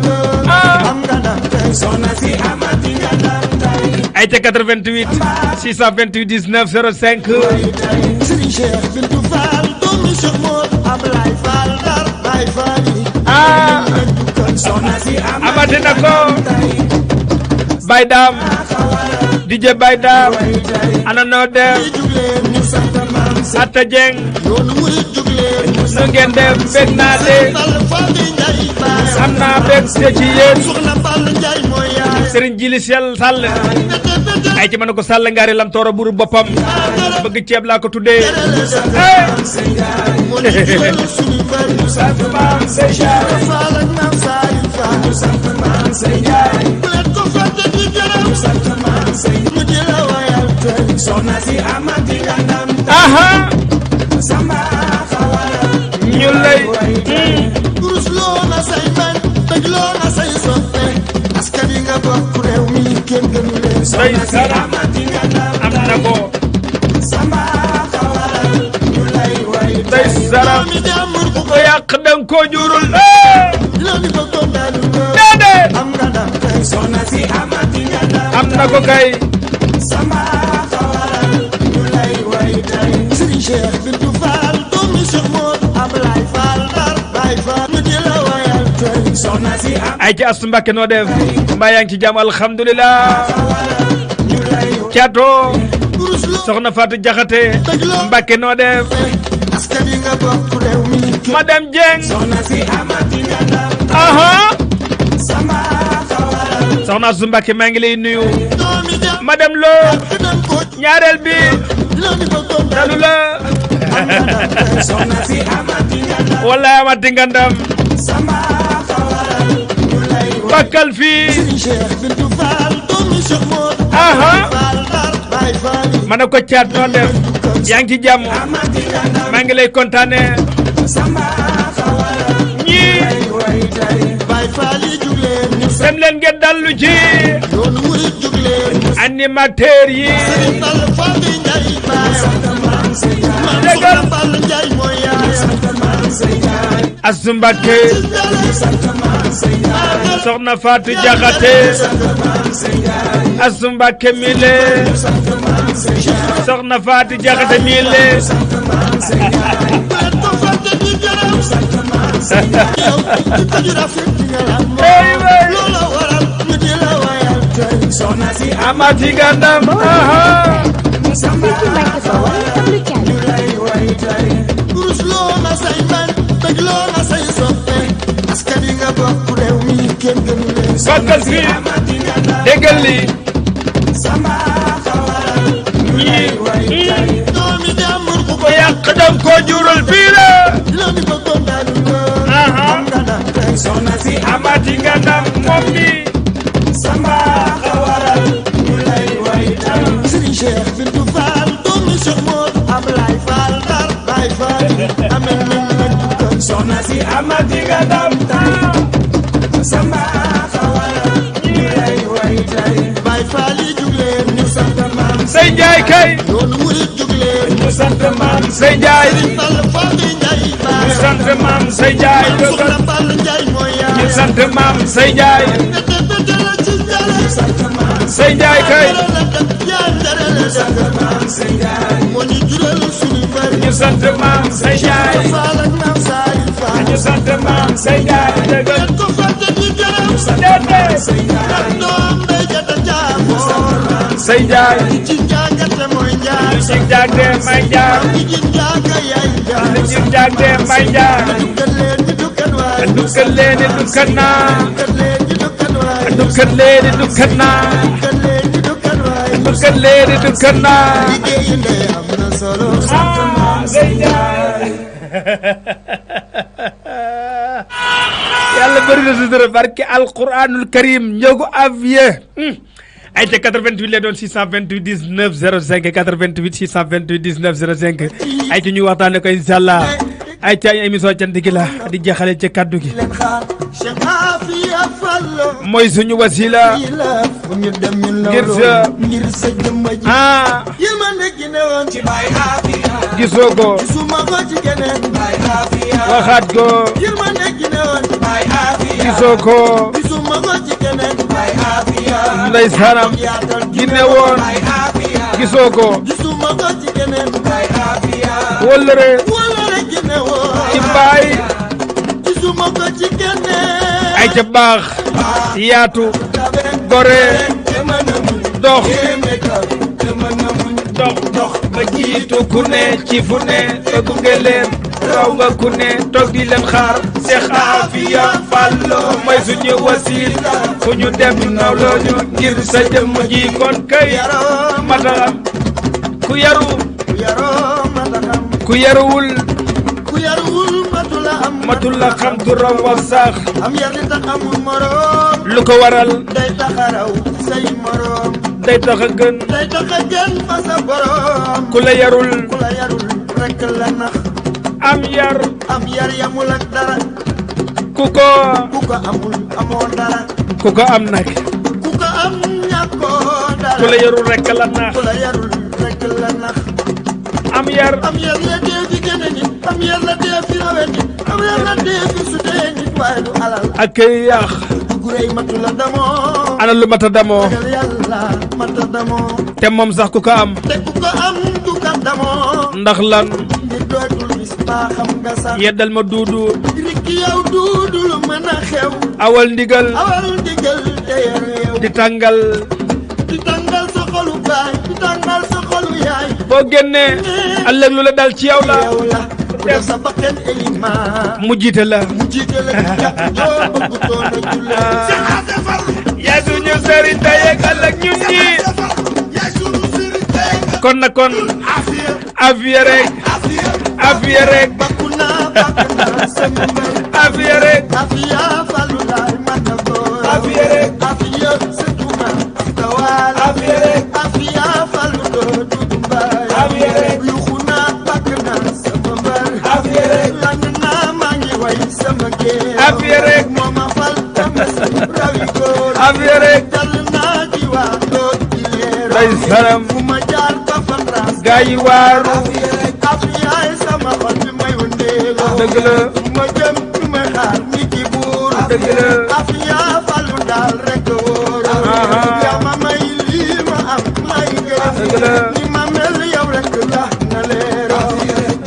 am nga ndam tey soxna si amati nga ndam tey ay ca 88 628 19 05 Serigne Cheikh Bintou Fall doomi Cheikh Mor Ablaye Fall Ndar Baye Fall yi soxna si amati na ko Baye Dam DJ Baye Dam ana noo def Atta Dieng yoonu murid jóg leen nu ngeen def bég naa de am naa bég te ci yéen soxna Fall Ndiaye mooy yaay Serigne Jili Sall ay ci mën ko Sall ngaari lam tooro buru boppam bëgg ceeb laa ko tuddee moo ñu jural suñu bër ñu sant maam say jaay Fall ak maam Saliou Fall ñu sant maam say jaay bu leen ko fàtte di gërëm ñu sant maam say mu di la wayal tey soxna si amati nga ndam aha samba xawara ñu lay kurus loo na say bañ tëj loo na say soppe askan yi nga bokk réew mi kenn gënu leen say sara amati nga ndam am na ko samba xawara ñu lay way say sara mi jàmbur bu ko yàq dang ko jurul la ni bëggoon naa du déedé am nga ndam tey soxna si amati nga ndam am na ko kay samba xawara ñu lay way tey Serigne Cheikh Bintou Fall doomi Cheikh Mor Ablaye Fall Ndar Baye Fall ñu di la wayal tey soxna si ay ci Astu Mbàkke noo def mbaa yaa ngi ci jàmm alhamdulilah ñu lay Cato kurus loo soxna Fatou Jaxate Mbàkke noo def askan yi nga bokk réew mi kenn madame Dieng soxna si amati nga ndam aha samba xawara soxna Astu Mbàkke maa ngi lay nuyu doomi jàmbur madame Lo dinañ ko ñaareel bi la ni bëggoon naa dalu la soxna si amati nga ndam wala amati nga ndam samba xawara ñu lay way bakkal fii Serigne Cheikh Bintou Fall doomi Cheikh Mor aha Fall Ndar Baye Fall yi ma ne ko caat noo def yaa ngi ci jàmm amati nga ndam maa ngi lay kontaane samba xawara ñii way tey Baye Fall yi jóg leen ñu dem leen ngeen dallu ci yoonu murid jóg leen animateur yi Fall Fall di Ndiaye baayam maam Dëggal. Soxna Fall Ndiaye mooy yaayam Astu Mbàkke soxna Fatou Jaxate Astu Mbàkke mile soxna Fatou Jaxate mile ko fàtte di gërëm yow ci tëju rafet bi nga am Hey, wey. loola waral ñu di la wayal tey soxna si amati nga ndam aha ñu lay way tey kurus loo na say bañ tëj loo na say soppe askan yi nga bokk réew mi kenn gënu leen bakkal fii amati nga ndam déggal li samba xawara ñu lay way tey doomi jàmbur bu ko yàq dang ko jural fii la la ni bëggoon naa du aha am nga ndam tey soxna si amati nga ndam moom mi samba xawara ñu lay way tey Serigne Cheikh Bintou Fall doomi Cheikh Mor Ablaye Fall Ndar Baye Fall yi amel nañ la jukkal soxna si amati nga ndam samba xawara ñu lay way tey Baye Fall yi jóg leen ñu sant maam say njaay kay yoonu murid jóg leen ñu sant maam say njaay Fall Fall di Ndiaye ñu baayam sant maam say njaay Soxna Fall Ndiaye mooy ñu yaayam sant maam say njaay bete bete la ci njare say njaay kay yaa njare la dëkk moo ñu jural suñu bër ñu sant maam say njaay Fall ak maam Saliou Fall ñu sant maam say njaay dëggal ko fàtte di gërëm déedéet doom day jata jaamoo say njaay ci njàngate mooy njaay ci jagde may njaay ci njànga yaay njaay ci jagde may njaay dukkal leen ñu dukkan waay dukkal leeni dukkan naa dukkal leen ñu dukkan waay dukkal leeni dukkan naa dukkal leen ñu dukkan waay dukkal leeni dukkan naa liggéeyu ndey am na solo say njaay yàlla bëri na sutura barke alquranul karim ñogu avié ay ca 88 lay doon 628 19 05 88 628 19 05 ay ca ñu waxtaane ko inshallah ay ca émission cant gi la di jeexale ca kaddu gi leen xaar Cheikh Afia Fallo mooy suñu wasila fu ñu dem ñu ngir sa ngir sa jëmm ji ah yërmande gi ne woon ci Baye Afia gisoo ko gisuma ko ci keneen Baye Afia waxaat ko yërmande gi ne woon ci Baye Afia gisoo ko gisuma ko ci keneen Baye Afia ndeysaanam gi ne woon Baye Afia gisoo ko gisuma ko ci keneen Baye Afia wóllëre gi ne woon ci baay gisuma ko ci keneen ay ca baax yaatu gore dox dox ba jiitu ku ne ci fu ne te gunge leen raw nga ku ne toog di leen xaar Seex Afia Fallu mooy suñu wasiil fu ñu dem nawloo ñu ngir sa jëmm ji kon kay mataxam ku yaru ku yaruwul matul la xam turam wax sax am yar li tax amul morom lu ko waral day taxaraw say morom day tax a gën day tax a gën fa sa borom ku la yarul rek la nax am yar yamul ak dara ku ko amul amoo dara ku ko am nag ku ko am ñàkkoo dara ku la yarul rek la nax ku la yarul rek la nax am yar la dee fi gëne nit am yar la dee fi rawe nit am yar la dee fi sutee nit waaye du alal ak kay yaax gu rëy matu la damoo ana lu mata damoo ragal yàlla mata damoo te moom sax ku ko am te ku ko am du ka damoo ndax lan ngir dootul bis baa xam nga sax yeddal ma duudu rikki yow duudul mën a xew awal ndigal te yaru yow di tàngal sa xolu baay di tàngal sa xolu yaay boo génnee ëllëg lu la dal ci yow la yow la ku def sa bakkan elima mu jiite la mu jiite la ci jàpp joo bëgg toon a jullee yaa suñu sëriñ tey ak ëllëg ñun ñi kon na kon Afia rek bakku naa sama mbay Afia rek Afia Fallu laay mata góor Afia rek Afia sëtuma tawal Afia Fallu doo dudu mbaay Afia rek yuxu naa bakk naa sama mbay Afia rek lan naa maa ngi way sama géer Afia rek mooma fal tama si rawi góor Afia rek dal naa ji waa doot ji leer day saram fu ma jaar ba fa raas gaa yi waaru Afia sama xol bi may wëndeelo dëgg la fu ma jëm fu ma xaar ni ki buur dëgg la Afia Fallu daal rek wóor yaa ma may lii ma am may gërëm dëgg la ni ma mel yow rek la na leero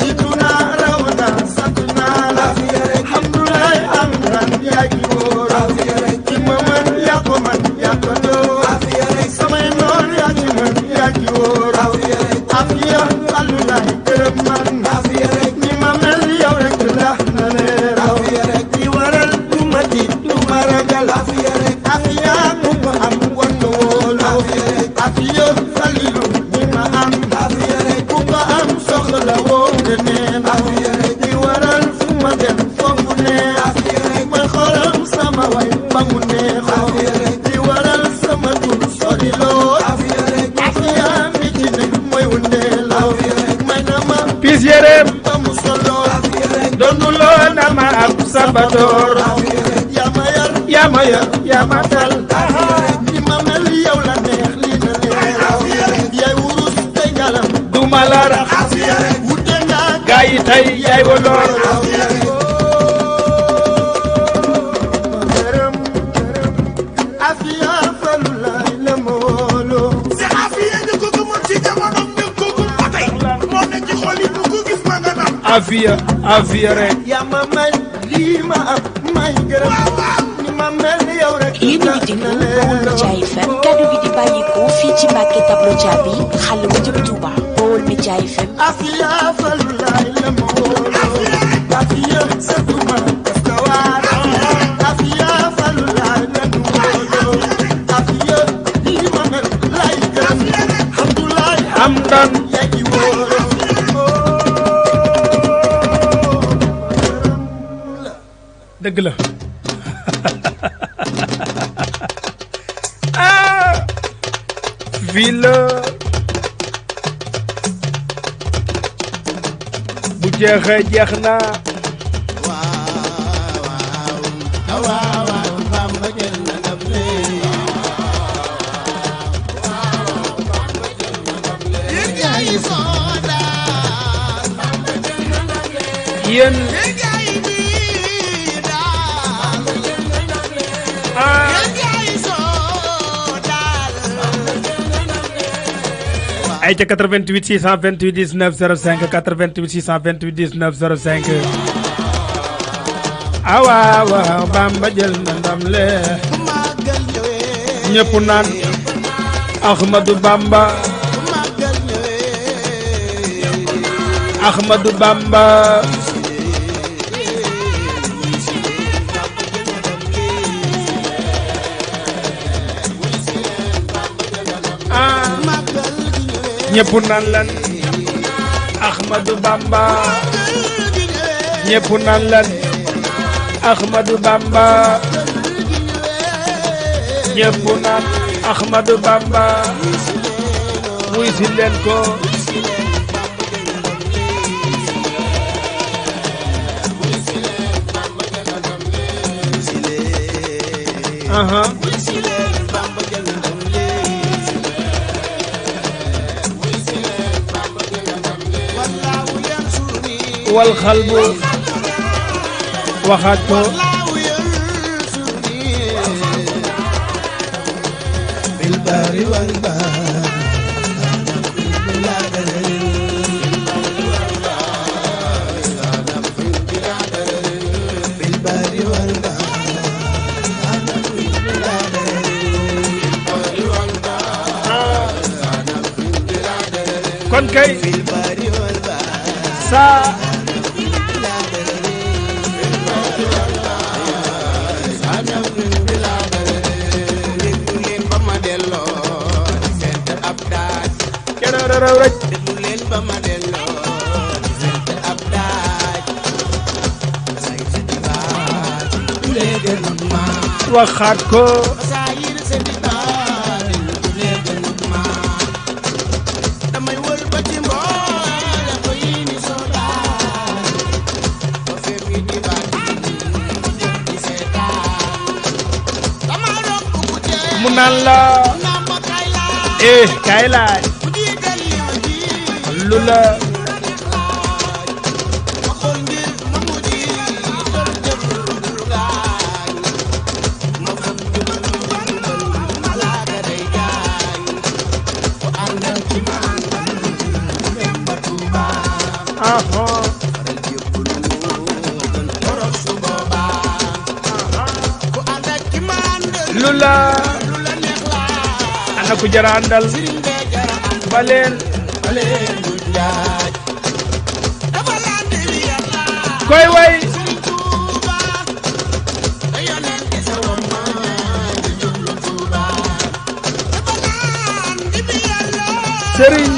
jiitu naa raw naa sant naa la alhamdulilah am nan yaa ji wóor ki ma mën yaa ko man yaa ko dóor samay noon yaa ci mën yaa ji wóor Afia Fallu laay gërëm man ni ma mel yow rek la na leero li waral du ma tiit du ma ragal Afia ku ko am war nga wóolu Afia Falilu ni ma am ku ko am soxla woo nga neen li waral fu ma dem foofu neex ma xolam sama way ba mu neexoo li waral sama tur sori lool Afia mi ci ne mooy wëndeeloo may na ma piis yéreem ba mu solo doonu loo na ma ab sabadoor yaa ma yar yaa ma tal ni ma mel yow la neex lii na leer yaay wurus tey ngalam duma la rax wute nga gaa yi tey yaay woloor gërëm Afia Fallu laay la ma wóolu Afia rek yaa ma may lii ma am may gërëm ni ma mel yow rek yéen a ngi déglu Baol Média FM kaddu gi di bàyyeekoo fii ci Mbàkke tableau Diaby xàll ba jëm Touba Baol Média FM. Afia Fallu laay la ma wóolu Afia sëtuma kastawaar Afia Fallu laay la ma wóolu Afia lii ma mel laay gërëm alhamdulilah am dan yaa ngi wóolu dëgg la ah fii la bu jeexee jeex na Yes, ay ca 88 628 19 05 88 628 19 05 waaw Bamba jël na ndam le ñëpp naan Ahmadou Bamba Ahmadou Bamba ñëpp naan lan Ahmadou Bamba ñëpp naan lan Ahmadou Bamba ñëpp naan Ahmadou Bamba muy si leen ko wal xalbu waxaat ko bil bari wal kon kay sa waxaat ko mu naan la kaay laay lu la lula ana ku jara andal balen koy way Serigne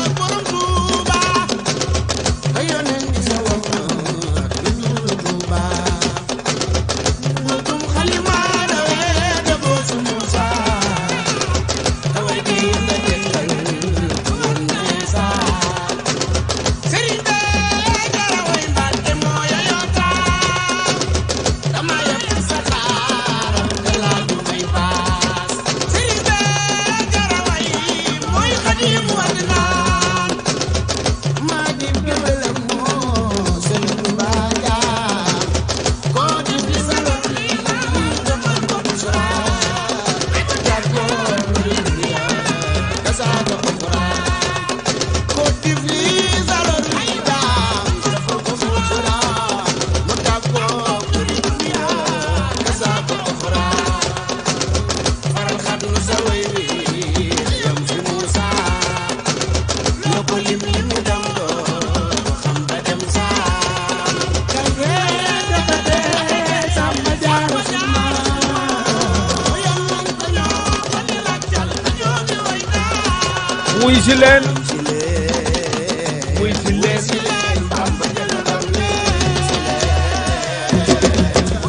wuy si leen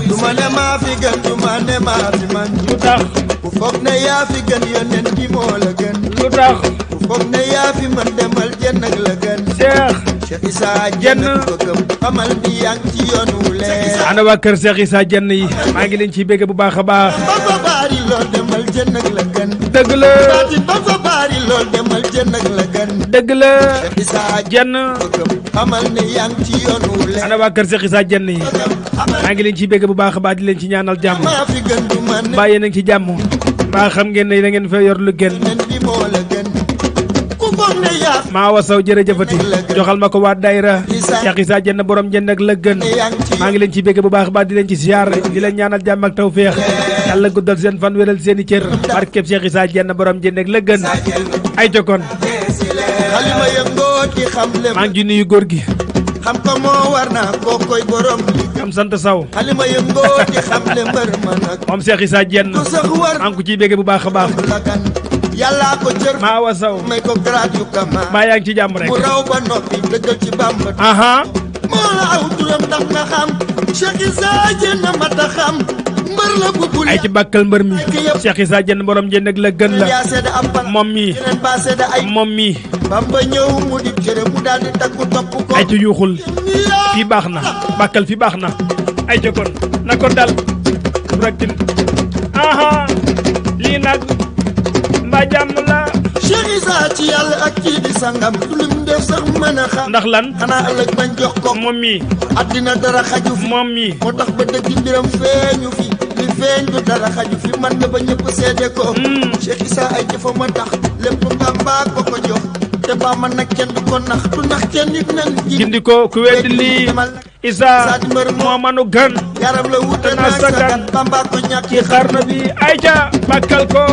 du ma ne maa fi gën du ma ne maa fi man lu tax ku foog ne yaa fi gën yónneen bi moo la gën lu tax ku foog ne yaa fi man demal jenn ak la gën Cheikh Issa Diène ko gëm xamal ni yaa ngi ci yoon wu leer ana waa kër Cheikh Issa Diène yi maa ngi leen ciy bégg bu baax a baax ba fa baari lool demal jenn ak la gën dëgg la ba fa baari lool demal jenn ak la gën dëgg la Cheikh Issa Diène ko gëm xamal ni yaa ngi ci yoon wu leer ana waa kër Cheikh Issa Diène yi maa ngi leen ciy bégg bu baax a baax di leen ci ñaanal jàmm maa fi gën du ma ne bàyyi nañ ci jàmm mbaa xam ngeen ne da ngeen fa yor lu gën nen bi moo la gën ku maa wasaw jërëjëfati joxal ma ko waa daayira Cheikh Issa Diène borom jënd ak la gën maa ngi leen ci bégg bu baax baax di leen ci siyaar di leen ñaanal jàmm ak tawféex yàlla guddal seen fan wéral seen i cër barkeb Cheikh Issa Diène borom jënd ak la gën ay jokkoon xalima yëngoo ci xam le maa ngi nuyu góor gi xam ko moo war na koo koy borom am sant saw xalima yëngoo ci xam le mbër ma nag moom Cheikh Issa Diène du sax war maa ngi ko ciy bégg bu baax a baax lakan yàllaa ko cër maa wasaw may ko grade yu kama maa yaa ngi ci jàmm rek mu raw ba noppi dëggal ci Bamba aha moo la aw turam ndax nga xam Cheikh Issa Diène mata xam mbër la bu bul ay ci bàkkal mbër mi Cheikh Issa Diène borom jënd ak la gën la yaa seeda am pan moom mi yeneen ba seeda ay moom mi Bamba ñëw mu di cëre mu daal di takku topp ko ay ci yuuxul fii baax na bàkkal fii baax na ay jokkoon na ko dal rakkin aha lii nag mbaa jàmm la Cheikh Issa ci yàlla ak kii di sangam du lim def sax mën a xam ndax lan xanaa ëllëg bañ jox ko moom mi addina dara xaju fi moom mi moo tax ba dëgg mbiram feeñu fi li feeñ du dara xaju fi man nga ba ñëpp seede ko Cheikh Issa ay jëfam a tax lépp Bamba ko ko jox te ba man nag kenn du ko nax du nax kenn nit nag gindi ko ku weddi lii Issa moo manu gan yaram la wute naa naa sagan Bamba ko ñàkk ci xarna bi ay ca bàkkal ko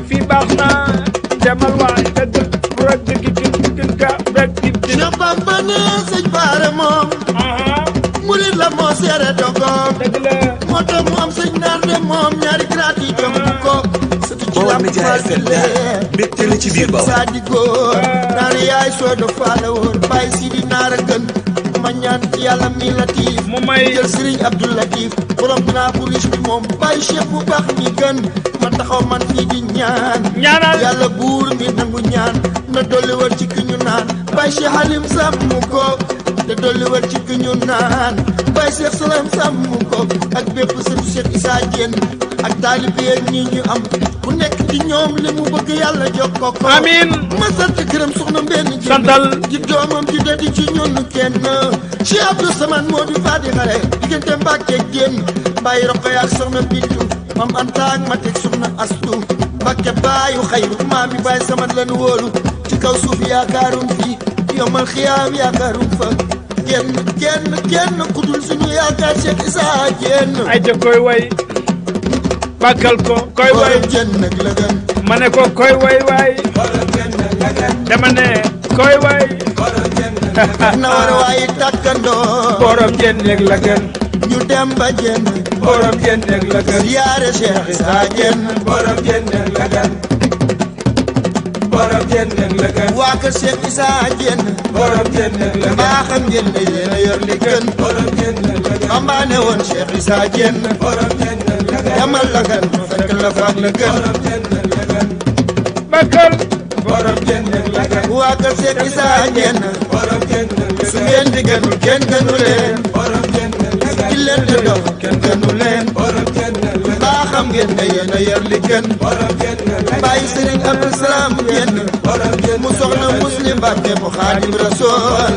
fii baax na demal waay dëgg rek dëgg gën ka rek di Cheikh Bamba ne sëñ Baare moom murid la moo seere dogoom dëgg la moo tax mu am sëñ naar de moom ñaari grade yi jom bu ko sëtu ci lam faltile mbégte la ci biir Bawol saa di góor naar yaay soo do faala woon bàyyi si di naar a gën ma ñaan ci yàlla mi latif mu may jël Serigne Abdou Latif borom naa bu riche bi moom bàyyi cheikh bu baax mi gën ma taxaw man fii di ñaan ñaanal yàlla buur mi nangu ñaan na dolli war ci ki ñu naan bàyyi cheikh Halim sàmm ko te dolli war ci ki ñu naan bàyyi cheikh Salam sàmm ko ak bépp sëtu Cheikh Issa Diène ak taalibe yeeg ñi ñu am ku nekk ci ñoom li mu bëgg yàlla jox ko ko amiin ma sant gërëm soxna mbenn ji santal ji doomam ji dedi ci ñun kenn Cheikh Abdou Samane moo di faa di xare diggante Mbàkke génn bàyyi Rokhaya ak soxna Bintu mam Anta ak ma teg soxna Astu Mbàkke baayu xayru maam bi bàyyi Samane lan wóolu ci kaw suuf yaakaarum fii yomal xiyaam yaakaarum fa kenn ku dul suñu yaakaar Cheikh Issa Diène ay ca koy way bàkkal ko koy way borom jën nag la gën ma ne ko koy way waay dama ne koy way na war a waayi tàkkandoo borom jënd ak la gën ñu dem ba jën borom jënd ak la gën ziyaare Cheikh Issa Diène borom jënd ak la gën borom jënd ak la gën waa kër Cheikh Issa Diène borom jënd ak la gën mbaa xam ngeen ne yéen a yor li gën borom jënd ak la gën Bamba ne woon Cheikh Issa Diène borom jënd ak la gën demal la gën fekk la faak la gën borom jënd ak la gën bàkkal borom jënd ak la gën waa kër Cheikh Issa Diène borom jënd ak la su ngeen di gënul kenn gënu leen borom jënd ak la gën ki leen di dox kenn gënu leen borom jënd ak la mbaa xam ngeen ne yéen a yor li gën borom jënd ak la bàyyi Serigne Abdou Salam Diène mu soxna Muslim Mbàkke mu Xaadim Rasool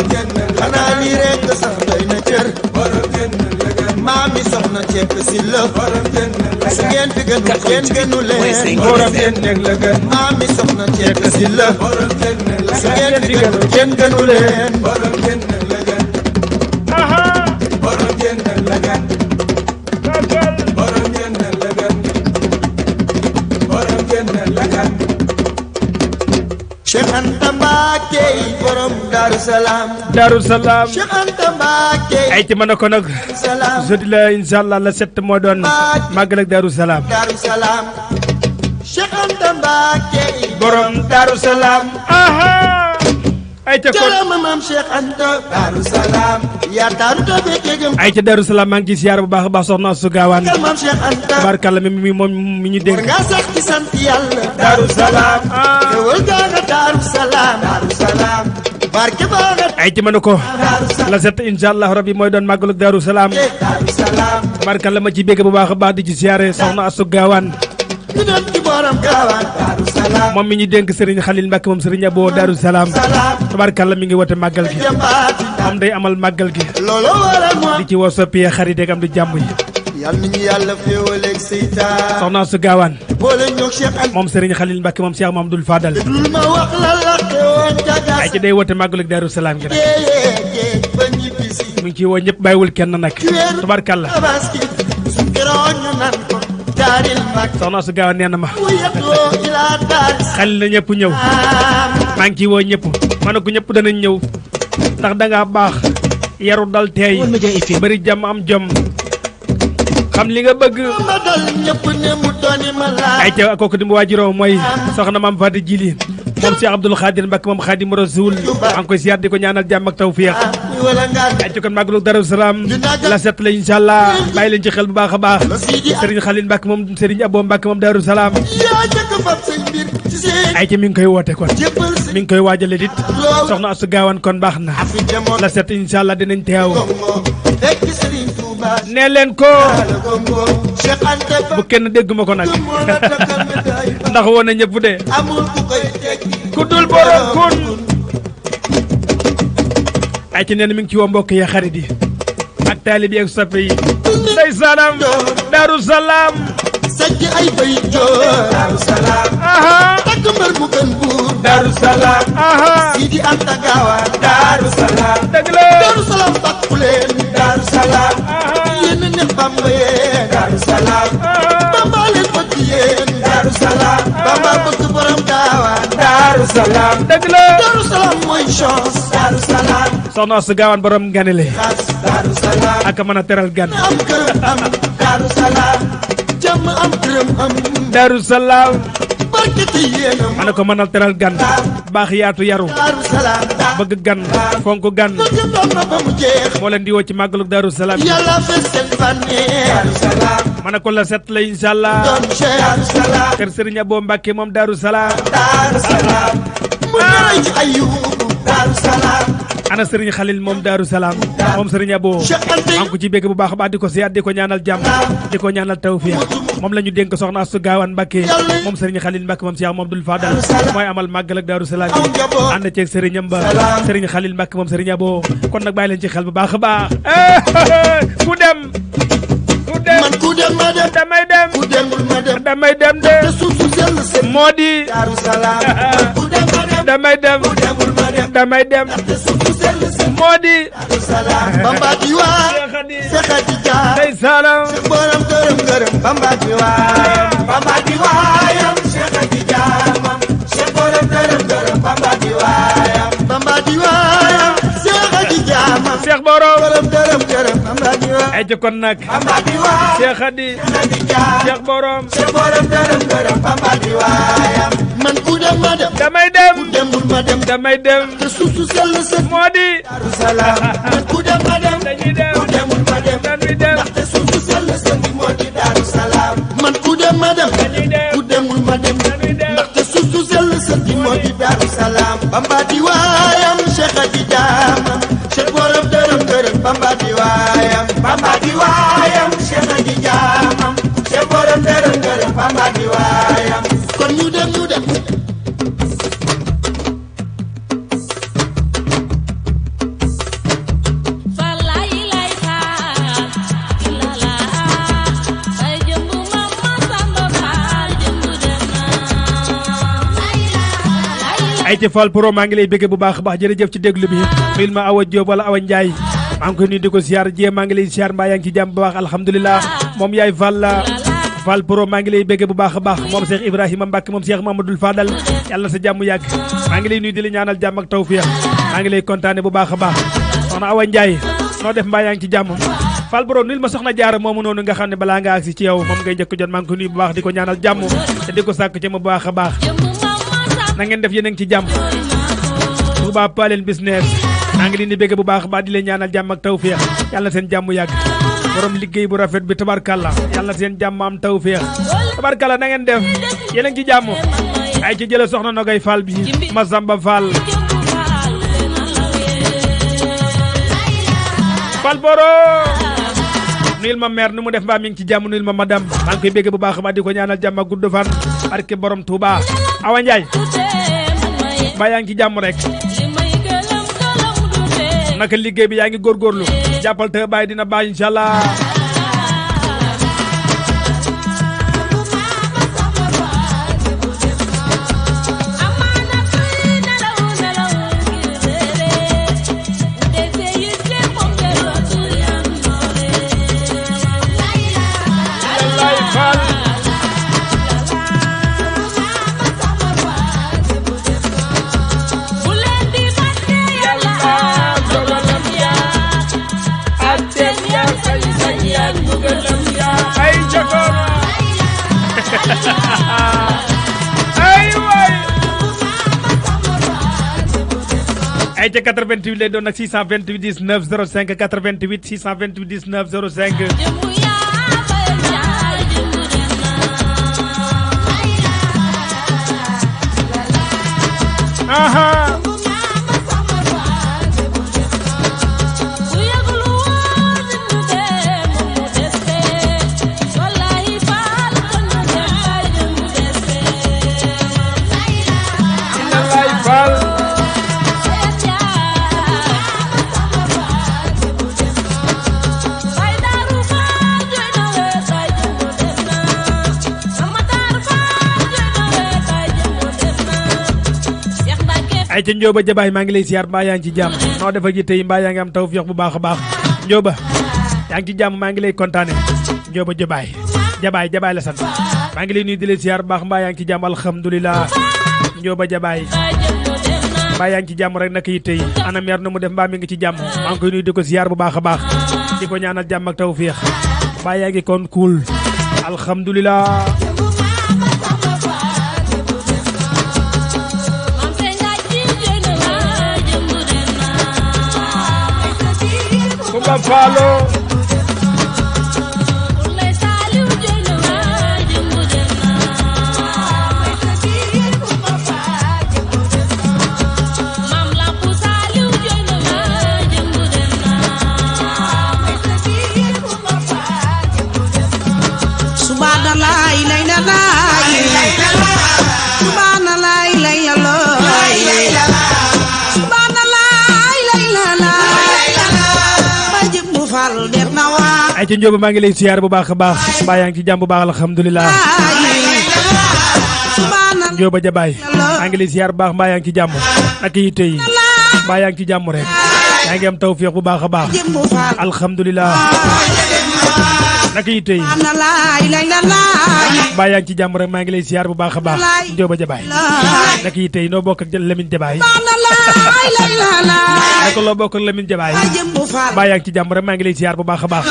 xanaa lii rek sax doy na cër borom jënd ak la gën maami soxna ceeb si la borom jënd ak la su ngeen fi gënul kenn gënu leen borom jënd ak la gën maami soxna ceeb si la borom jënd ak la su ngeen fi gënul kenn gënu leen borom jënd ak la gën aha borom jënd ak la gën bàkkal borom jënd ak la gën borom jënd ak la gën Cheikh Anta Mbacke borom Darou Salaam Darou Salaam Cheikh Anta Mbacke ay ci mën a ko nag Salaam jeudi la incha allah la 7 moo doon màggal ak Darou Salaam Darou Salaam Cheikh Anta Mbacke borom Darou Salaam aha ay ca kon jarama maam Cheikh Anta Darou Salaam yaa taaru ta bekke gëm ay ca Darou Salaam maa ngi ci siyaar bu baax a baax soxna su gaawaan kal maam Cheikh Anta barkalla mi moom mi ñu war dénk nga sax ci sant yàlla Darou Salaam xewal gaa nga Darou Salaam Darou Salaam barke baa nga ay ci mën a ko la 7 incha allah rabbi mooy doon màggal ak Darou Salaam Darou Salaam barkalla ma ci bégg bu baax a baax di ci siyaare soxna su gaawaan ñu dem ci borom gaawaan Darou Salaam moom mi ñu dénk Serigne Khalil Mbacke moom Serigne Abo Darou Salaam Salaam tabarkalla mi ngi wote màggal gi jambaati moom day amal màggal gi loolo waral mo di ci woo soppi xarit ak am di jàmm yi yal nañu yàlla féewaleeg seytaan soxna su gaawaan boole ñoog Cheikh Anta moom Serigne Khalil Mbacke moom Cheikh Mamadou Fadal dul ma wax la la xew ay ci day woote màggalu Daaru Salaam gi nag mu ngi ciy woo ñëpp bàyyiwul kenn nag tubarkalla soxna su gaaw nee na ma xel na ñëpp ñëw maa ngi ciy woo ñëpp ma ne ko ñëpp danañ ñëw ndax da ngaa baax yaru dal teey bari jàmm am jom xam li nga bëgg ay ca kooku di mu waajuróom mooy soxna maam Fati Jili moom Cheikh Abdoul Khadir Mbacke moom Khadim Rasoul maa ngi koy siyaat di ko ñaanal jàmm ak tawfiix ay ci kon màggalu Daaru Salaam la set la incha allah bàyyi leen ci xel bu baax a baax Serigne Khalil Mbacke moom Serigne Abo Mbacke moom Daaru Salaam ay ci mi ngi koy woote kon mi ngi koy waajale dit soxna Asu Gaawan kon baax na la set incha allah dinañ teew nee leen ko bu kenn dégguma ko nag ndax woon na ñëpp de ku dul borom kun ay ci nee na mi ngi ci woo mbokk yi xarit yi ak taalib yi ak soppe yi ndeysaanam Daaru Salaam sajj ay bay joor Daaru Salaam takk mbër mu gën buur Daaru Salaam Sidi Anta Gaawaan Daaru Salaam dëgg la Daaru Salaam takku leen Daaru Salaam yéen ne Bamba yéen Daaru Salaam Bamba leen bëgg yéen Daaru Salaam Bamba bëgg borom Gaawaan Daaru Salaam dëgg la Daaru Salaam mooy chance Daaru Salaam soxna Asu Gaawaan borom ganele Daaru Salaam ak mën a teral gan am kër am Daaru Salaam jàmm am kërëm am Daaru Salaam barke te yéenam ma ne ko mënal teral gan baax yaatu yaru Daaru Salaam bëgg gan fonk gan bëgg Bamba ba mu jeex moo leen di woo ci màggalu Daaru Salaam yàlla fees seen bànneex Daaru Salaam ma ne ko la set la incha allah doon Cheikh Daaru Salaam kër Serigne Abo Mbacke moom Daaru Salaam Daaru Salaam mu ñëw ci Ayub Daaru Salaam ana Serigne Khalil moom Daaru Salaam moom Serigne Abo maa ngi ko ci bégg bu baax a baax di ko siyaat di ko ñaanal jàmm di ko ñaanal tawfiix moom la ñu dénk soxna Astu Gaawaan Mbacke moom Serigne Khalil Mbacke moom Cheikh Mamadou Fadal mooy amal màggal ak Daaru Salaam yi ànd ceeg Serigne Amba Serigne Khalil Mbacke moom Serigne Abo kon nag bàyyi leen ci xel bu baax a baax ku dem man ku dem ma dem damay dem ku demul ma dem damay dem de te suuf su sell seen moo di Daaru Salaam man ku dem ma dem damay dem ku demul ma dem damay dem te suuf su sell seen moo di Daaru Salaam Bamba di waa Seexa di jaar ndeysaanam borom gërëm gërëm Bamba di waayam Bamba di waayam Seexa di jaamam Seex borom gërëm gërëm Bamba di waayam Bamba di waayam Seexa di jaamam Cheikh Borom borom gërëm gërëm Bamba di waayam ay jokkoon nag Bamba di waayam Cheikh Khady Seexa di jaamam Cheikh Borom Seex borom gërëm gërëm Bamba di waayam man ku dem ma dem damay dem ku demul ma dem damay dem te suuf su sell seen moo di Daaru Salaam man ku dem ma dem dañuy dem ku demul ma dem dañuy dem ndaxte suuf su sell seen moo di Daaru Salaam man ku dem ma dem dañuy dem ku demul ma dem dañuy dem ndaxte suuf su sell seen moo di Daaru Salaam Bamba di waayam Cheikh di jaamam Cheikh borom dërëm dërëm Bamba di waayam Bamba di waayam Cheikh di jaamam Cheikh borom dërëm dërëm Bamba di waayam kon ñu dem ñu dem ay ci Fall Pro maa ngi lay bëgg bu baax a baax jërëjëf ci déglu bi mil ma Awa Diop wala Awa Ndiaye maa ngi koy nuyu di ko siyaar jee maa ngi lay siyaar mbaa yaa ngi ci jàmm bu baax alhamdulilah moom yaay Fall la Fall Pro maa ngi lay bëgg bu baax a baax moom Cheikh Ibrahima Mbacke moom Cheikh Mamadou Fadal yàlla sa jàmm yàgg maa ngi lay nuyu di la ñaanal jàmm ak tawfiix maa ngi lay kontaane bu baax a baax soxna Awa Ndiaye noo def mbaa yaa ngi ci jàmm Fall Pro nuyul ma soxna Jaara moomu noonu nga xam ne balaa nga agsi ci yow moom ngay njëkk jot maa ngi ko nuyu bu baax di ko ñaanal jàmm te di ko sàkk ci ma bu baax a baax na ngeen def yéen a ngi ci jàmm Touba Palen business maa ngi leen di bëgg bu baax ba di leen ñaanal jàmm ak tawféex yàlla na seen jàmm yàgg borom liggéey bu rafet bi tabarkalla yàlla na seen jàmm am tawféex tabarkalla na ngeen def yéen a ngi ci jàmm ay ci jële soxna Nogay Fall bi Masamba Fall Fall Boro nuyul ma mère nu mu def mbaa mi ngi ci jàmm nuyul ma madame maa ngi koy bëgg bu baax ba di ko ñaanal jàmm ak gudd fan barke borom Touba Awa Ndiaye mbaa yaa ngi ci jàmm rek naka liggéey bi yaa ngi góorgóorlu jàppal te bàyyi dina bàyyi incha allah ay waay ay ca 88 lay doon nag 628 19 05 88 628 19 05 aha ay ca Njóoba Jabaay maa ngi lay siyaar mbaa yaa ngi ci jàmm noo def ak yitte yi mbaa yaa ngi am tawfiix bu baax a baax Njóoba yaa ngi ci jàmm maa ngi lay kontaane Njóoba Jabaay la sant maa ngi lay nuyu di lay siyaar bu baax mbaa yaa ngi ci jàmm alhamdulilah Njóoba Jabaay mbaa yaa ngi ci jàmm rek naka yitte yi ana meer nu mu def mbaa mi ngi ci jàmm maa ngi koy nuyu di ko siyaar bu baax a baax di ko ñaanal jàmm ak tawfiix mbaa yaa ngi kon cool alhamdulilah Kumba Faalo ay ci Njóoba maa ngi lay siyaar bu baax a baax mbaa yaa ngi ci jàmm bu baax alhamdulilah Njóoba Jabaay maa ngi lay siyaar bu baax mbaa yaa ngi ci jàmm ak yitte yi mbaa yaa ngi ci jàmm rek yaa ngi am tawfiix bu baax a baax alhamdulilah naka yitte yi mbaa yaa ngi ci jàmm rek maa ngi lay siyaar bu baax a baax Njóoba Jabaay naka yitte yi noo bokk ak Lamine Jabaay naka loo bokk ak Lamine Jabaay mbaa yaa ngi ci jàmm rek maa ngi lay siyaar bu baax a baax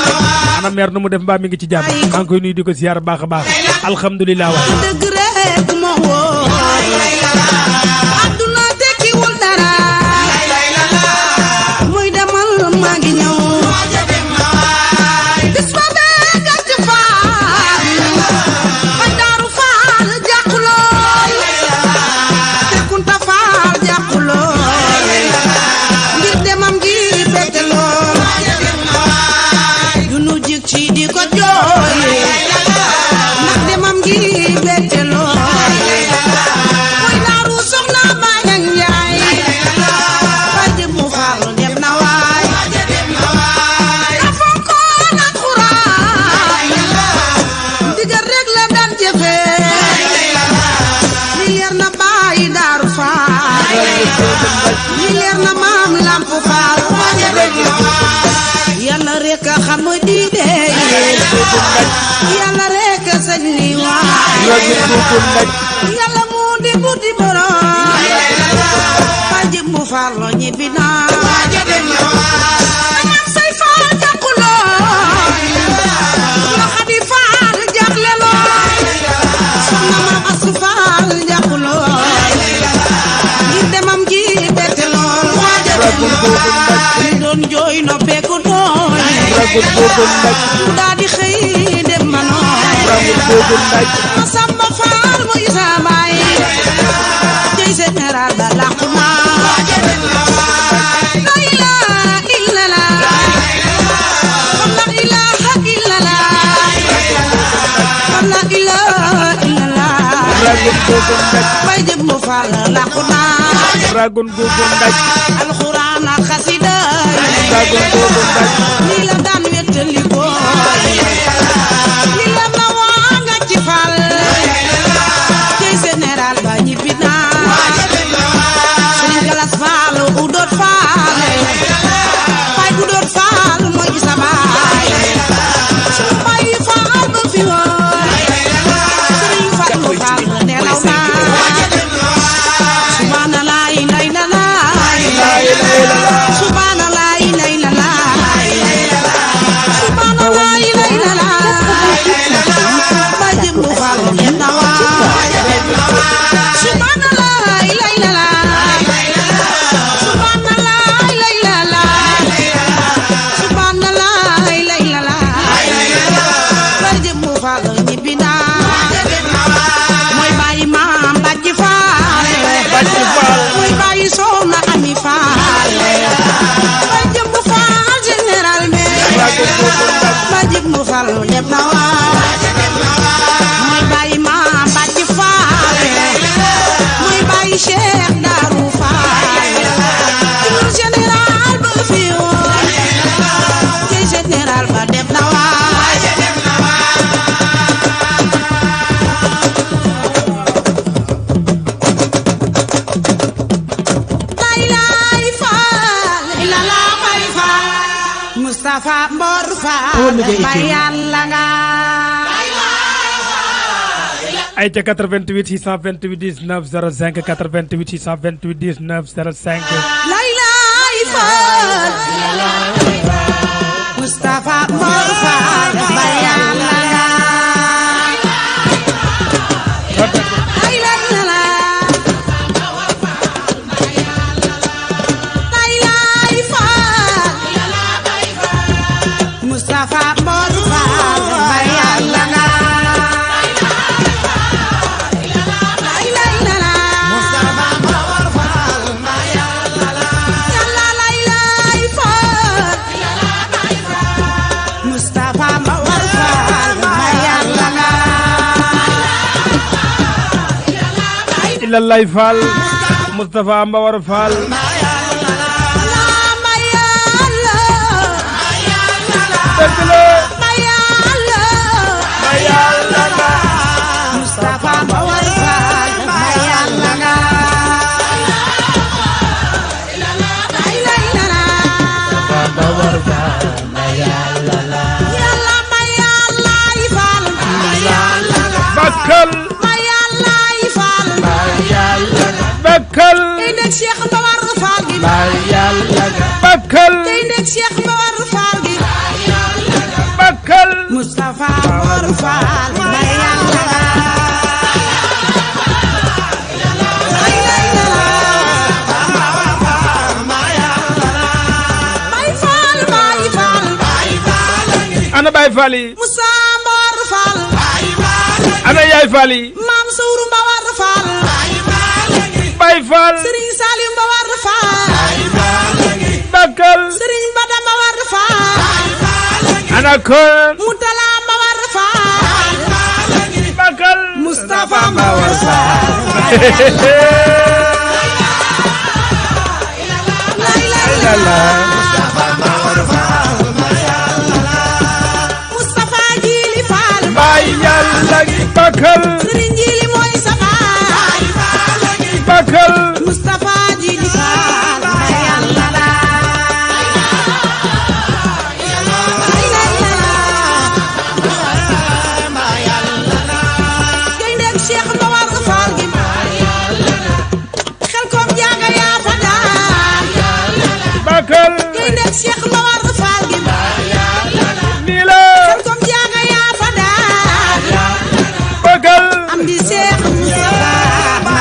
ana meer nu mu def mbaa mi ngi ci jàmm maa ngi koy nuyu di ko siyaar bu baax a baax alhamdulilah waay Yàlla rek a xam diine Yàlla rek a sañ li waay Yàlla mu di buddi borom ba jëm mu farlo ñibbi naa man say faal jàkkuloo la xadi faal jàkle loo soxna ma asu faal jàkkuloo ngir demam ji bette lool li doon jooy no beeku daa di xëy dem ma nooy ma samba faal mu isa baay jëy général ba làqu naa la ilaha illallah la ilaha illallah la ilaha illallah bay jëm mu faal làqu naa ragun gugu ndaj alxuraan ak xasida ni la daan wettali ko ni la na waa nga ci fal cey général ba ñibbi naa sëriñ Galas Faal u doot faal bay bu doot faal mooy sa baay sunu baay yi faal ba fi woon sëriñ Fallu Faal nelaw naa subhanallah lay la subhanallah lay la subhanallah lay la Moustapha Mbor Fall ba yàlla nga ay ca 88 628 19 05 88 628 19 05 lay lay Fall Moustapha Mbor Fall ba yàlla nga lay lay la lay lay Fall Moustapha Mbor Fall ba yàlla nga Lay Fall Moustapha Mbawar Fall Moustapha Mbawar Fall bakkal bakkal Cheikh Mbawar Fall gi bakkal Cheikh Mbawar Fall gi bakkal Moustapha Mbawar Fall ana Baye Fall yi Moussa Mbawar Fall ana Yaay Fall yi Maam Sourou Mbawar Fall Baye Fall Serigne Salim Mbawar Fall bakkal Serigne Bada Mbawar Fall ana kon Moutala Mbawar Fall bakkal Moustapha Mbawar Fall Moustapha Jili Fall Baye Yàlla bakkal Serigne Jili mooy sama bakkal Moustapha Jili Fall Yàlla la Gaynde Cheikh Mbawar Fall gi xel koom jaaga yaa fa daan bakkal Gaynde Cheikh Mbawar Fall gi nii la xel koom jaaga yaa fa daan bakkal am di Cheikh Moustapha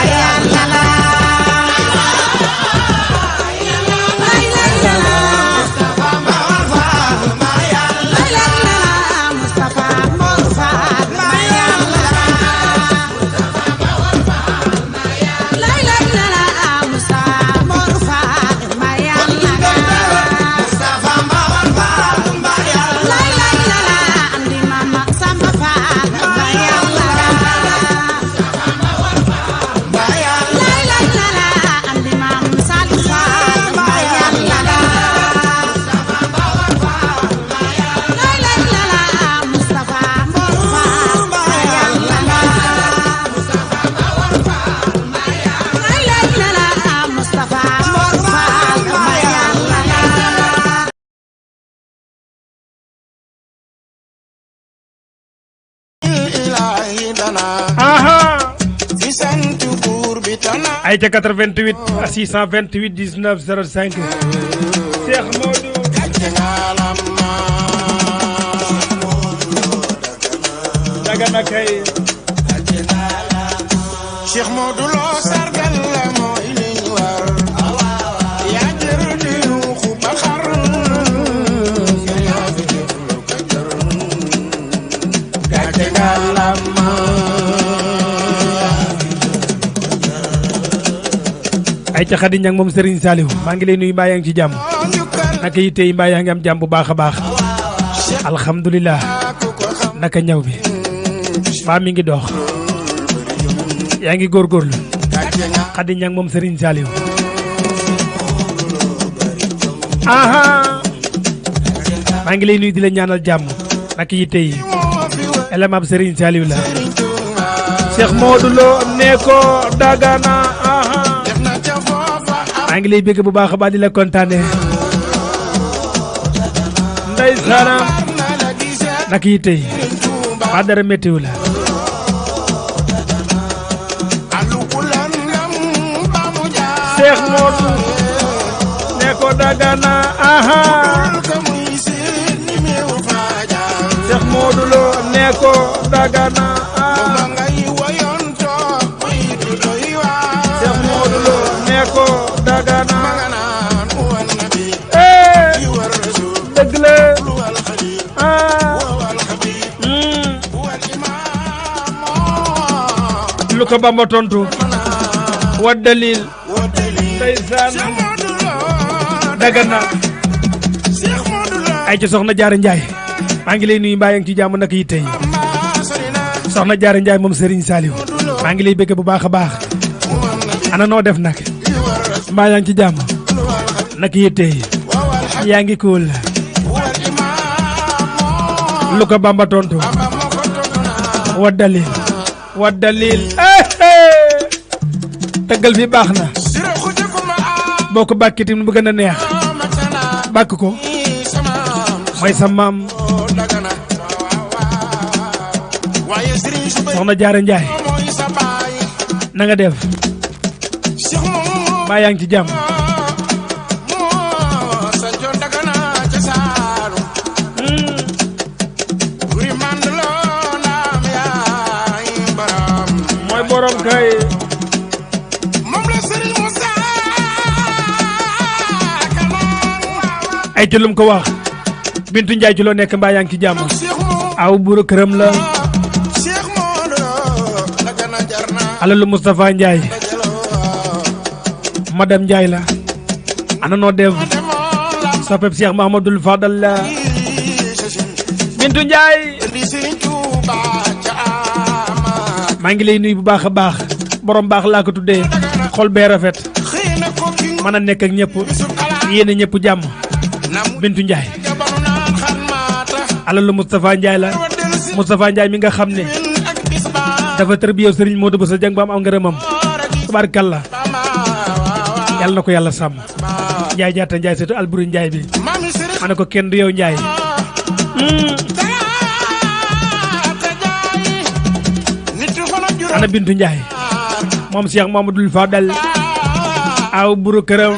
Yàlla la Moustapha Mbor Fall aha ay ca 88 628 19 05 Cheikh Modou Dagana kay Cheikh Modou Lo sargal la mooy li ñu war yaa jër di ruuxu ba xar yaa fi jëf lu ko jër gàcce nga lamma ay ca Khady Niang moom Serigne Saliou maa ngi lay nuyu mbaa yaa ngi ci jàmm naka yitte yi mbaa yaa ngi am jàmm bu baax a baax alhamdulilah naka ñaw bi mbaa mi ngi dox yaa ngi góorgóorlu Khady Niang moom Serigne Saliou aha maa ngi lay nuyu di la ñaanal jàmm naka yitte yi élément Serigne Saliou la Cheikh Modou Lo ne ko Dagana aha maa ngi lay bëgg bu baax a baax di la kontaane ndeysaan nak yi tey ba dara météo la Cheikh Modou ne ko Dagana aha Cheikh Modou Lo ne ko Dagana Cheikh Modou Lo ne ko Dagana dëgg la lu ko Bamba tontu wa dalil ndeysaan Dagana ay ci soxna Jaara Njaay maa ngi lay nuyu mbaa yaa ngi ci jàmm naka yi tey soxna Jaara Njaay moom Serigne Saliou maa ngi lay bëgg bu baax a baax ana noo def nag mbaa yaa ngi ci jàmm naka yi tey yaa ngi cool lu ko Bamba tontu wa dalil tëggal fi baax na boo ko bàkkitim mu gën a neex bàkk ko mooy sa maam soxna Jaara Njaay na nga def mbaa yaa ngi ci jàmm mooy borom kay ay ci lum ko wax Bintu Njaay ci loo nekk mbaa yaa ngi ci jàmm aw buuru këram la alalu Moustapha Njaay madame Njaay la ana noo def soppeb Cheikh Mahamadul Fadal la Bintu Njaay maa ngi lay nuyu bu baax a baax borom baax laa ko tuddee xol bee rafet mën a nekk ak ñëpp yéene ñëpp jàmm Bintu Njaay alalu Moustapha Njaay la Moustapha Njaay mi nga xam ne dafa tërbiyew Serigne Modou Bousso Dieng ba am ngërëmam tubaarkalla yàlla na ko yàlla sàmm Njaay jaata Njaay seetu Alburi Njaay bi ma ne ko kenn du yow Njaay ana Bintu Njaay moom Cheikh Mamadou Fadal aw buru këram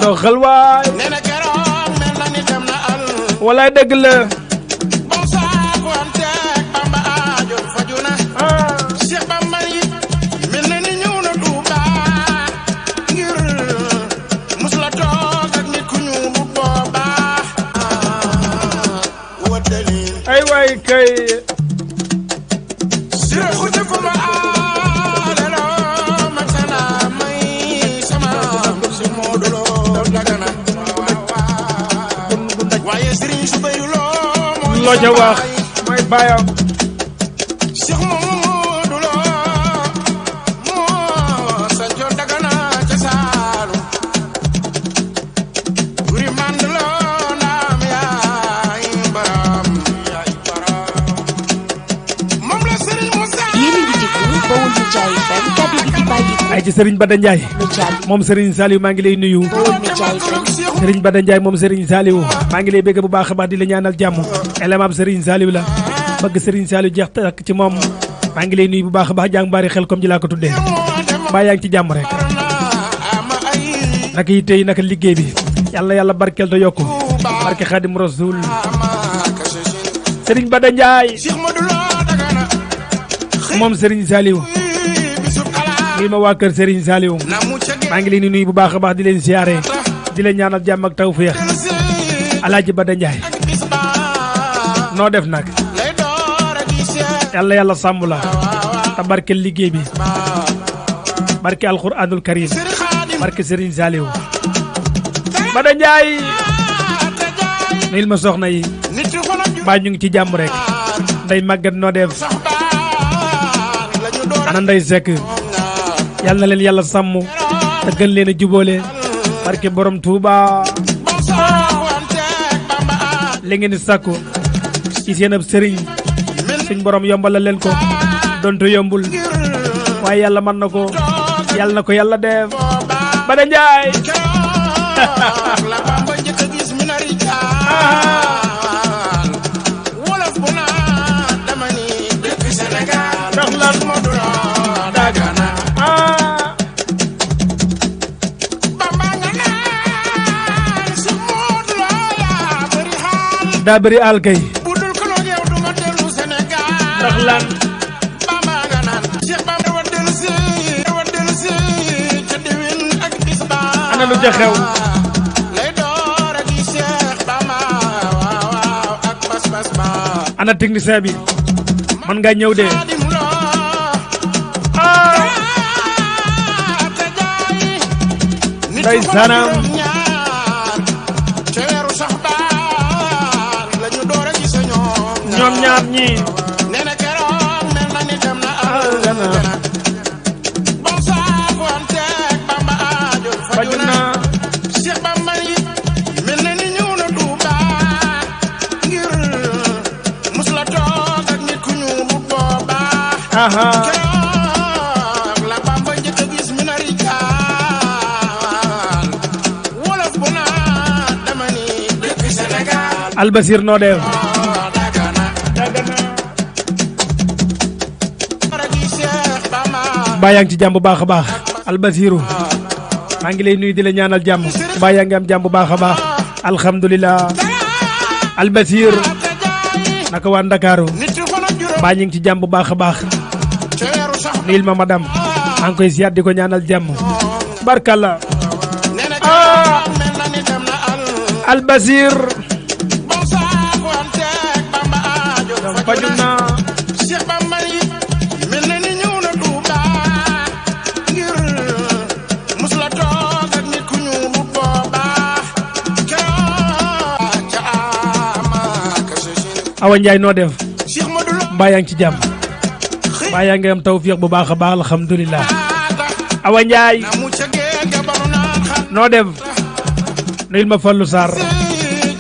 doo xal waay walaay dëgg la ay waay kay loo ca wax mooy baayam ay ci Serigne Bada Ndiaye moom Serigne Saliou maa ngi lay nuyu Serigne Bada Ndiaye moom Serigne Saliou maa ngi lay bégg bu baax a baax di la ñaanal jàmm élément am Serigne Saliou la bëgg Serigne Saliou jeex tak ci moom maa ngi lay nuyu bu baax a baax jàng bari xel comme ji laa ko tuddee mbaa yaa ngi ci jàmm rek naka yi tey naka liggéey bi yàlla barkeel te yokku barke Xaadim Rasul Serigne Bada Ndiaye moom Serigne Saliou ngi ma waa kër Serigne Saliou maa ngi leen di nuyu bu baax a baax di leen siyaare di leen ñaanal jàmm ak tawfeex Alaaji Bada Ndiaye noo def nag yàlla sàmm la te barke liggéey bi barke alquranul karim barke Serigne Saliou Bada Ndiaye nuyul ma soxna yi mbaa ñu ngi ci jàmm rek nday màggat noo def ana nday sekk yàlla na leen yàlla sàmm te gën leen a jubóole barke borom Touba li ngeen di sàkku ci seen ab sëriñ suñ borom yombal leen ko donte yombul waaye yàlla mën na ko yàlla na ko yàlla def Bada Ndiaye wolof bu naa dama ni dëkk Sénégal ndax lan Modou Lo Dagana Bamba nga naan si Modou Lo yaa bëri xaal daa bëri àll kay bu dul ko loog yow du ma dellu Sénégal ndax lan Bamba nga naan Cheikh Bamba wa dellu si ca diwin ak bis ba ana lu ca xew lay door ak Cheikh Bamba waaw ak bas ba ana technicien bi man nga ñëw de Xaadim Lo te jaay nit Nday yu ko Sanam. juróom-ñaar ca weeru Saxbaan la ñu door a gis ñoom ñaar ñi nee na keroog mel na ni dem na aljana bam saafoonteeg Bamba aajo faju na Cheikh Bamba yi mel na ni ñëw na Tuuba ngir mus la toog ak nit ku ñuul bu booba aha keroog la Bamba njëkk a gis mi na rijaal wolof bu naa dama ni dëkk Sénégal Albasir noo def Dagana ragi Cheikh Bamba mbaa yaa ngi ci jàmm bu baax a baax Albasiru maa ngi lay nuyu di la ñaanal jàmm mbaa yaa ngi am jàmm bu baax a baax alhamdulilah Albasir te jaay naka waa Ndakaaru nit yu ko juróom mbaa ñu ngi ci jàmm bu baax a baax ca weeru sax nuyul ma madame maa ngi koy ziar di ko ñaanal jàmm barkalla nee na keroog mel na ni dem na Albasir bam saafoonteeg Bamba aajo faju na Cheikh Bamba yi mel na ni ñëw na Tuuba ngir mus la toog ak nit ku ñuul bu booba keroog ca Amaka Sësin Awa Njaay noo def Cheikh Modou Lo mbaa yaa ngi ci jàmm mbaa yaa ngi am tawfiix bu baax a baax alhamdulilah Awa Njaay na mu ca géej ga banu naan xam noo def nuyul ma Fallu Sarr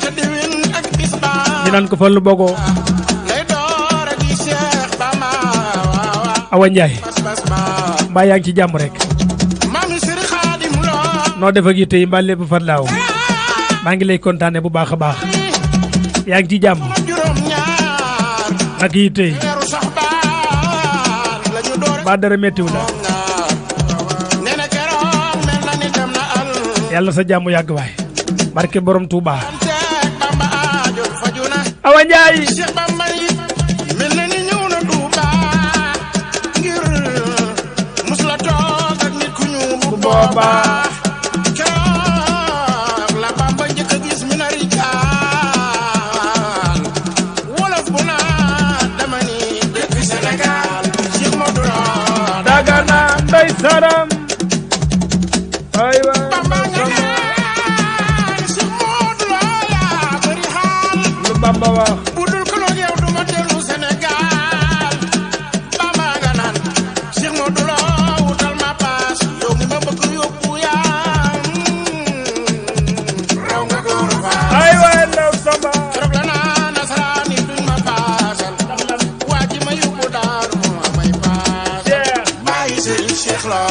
ca diwin ak bis ba ñu naan ko Fallu Bogo lay door ak Cheikh Bamba waaw Awa Njaay bas ba mbaa yaa ngi ci jàmm rek Mami Sëriñ Xaadim Lo noo def ak yitte yi mbaa lépp fan laaw maa ngi lay kontaane bu baax a baax yaa ngi ci jàmm juróom-ñaar ak yitte yi weeru Saxbaan la ñu door mbaa dara méttiwu la nee na keroog mel na ni dem na yàlla sa jàmm yàgg waay barke borom Touba teeg Bamba aajo faju na Awa Njaay Cheikh Bamba yi mel na ni ñëw na Tuuba ngir mus la toog ak nit ku ñuul bu booba keroog la Bamba njëkk a gis mi na rijaal wolof bu naa dama ni dëkk Sénégal Cheikh Modou Lo Dagana Ndey Saram aywa Bamba nga naan Cheikh Modou Lo yaa bëri xaal lu Bamba wax bu dul ko loog yow du ma dellu Sénégal Bamba nga naan Cheikh Modou Lo wutal ma paas yow mi ma bëgg yóbbu yaa raw nga góor faal aywa ndaw Samba keroog la naa nasaraan yi duñ ma paasal waa ji ma yóbbu daaru moo may paas bàyyi Serigne Cheikh Lo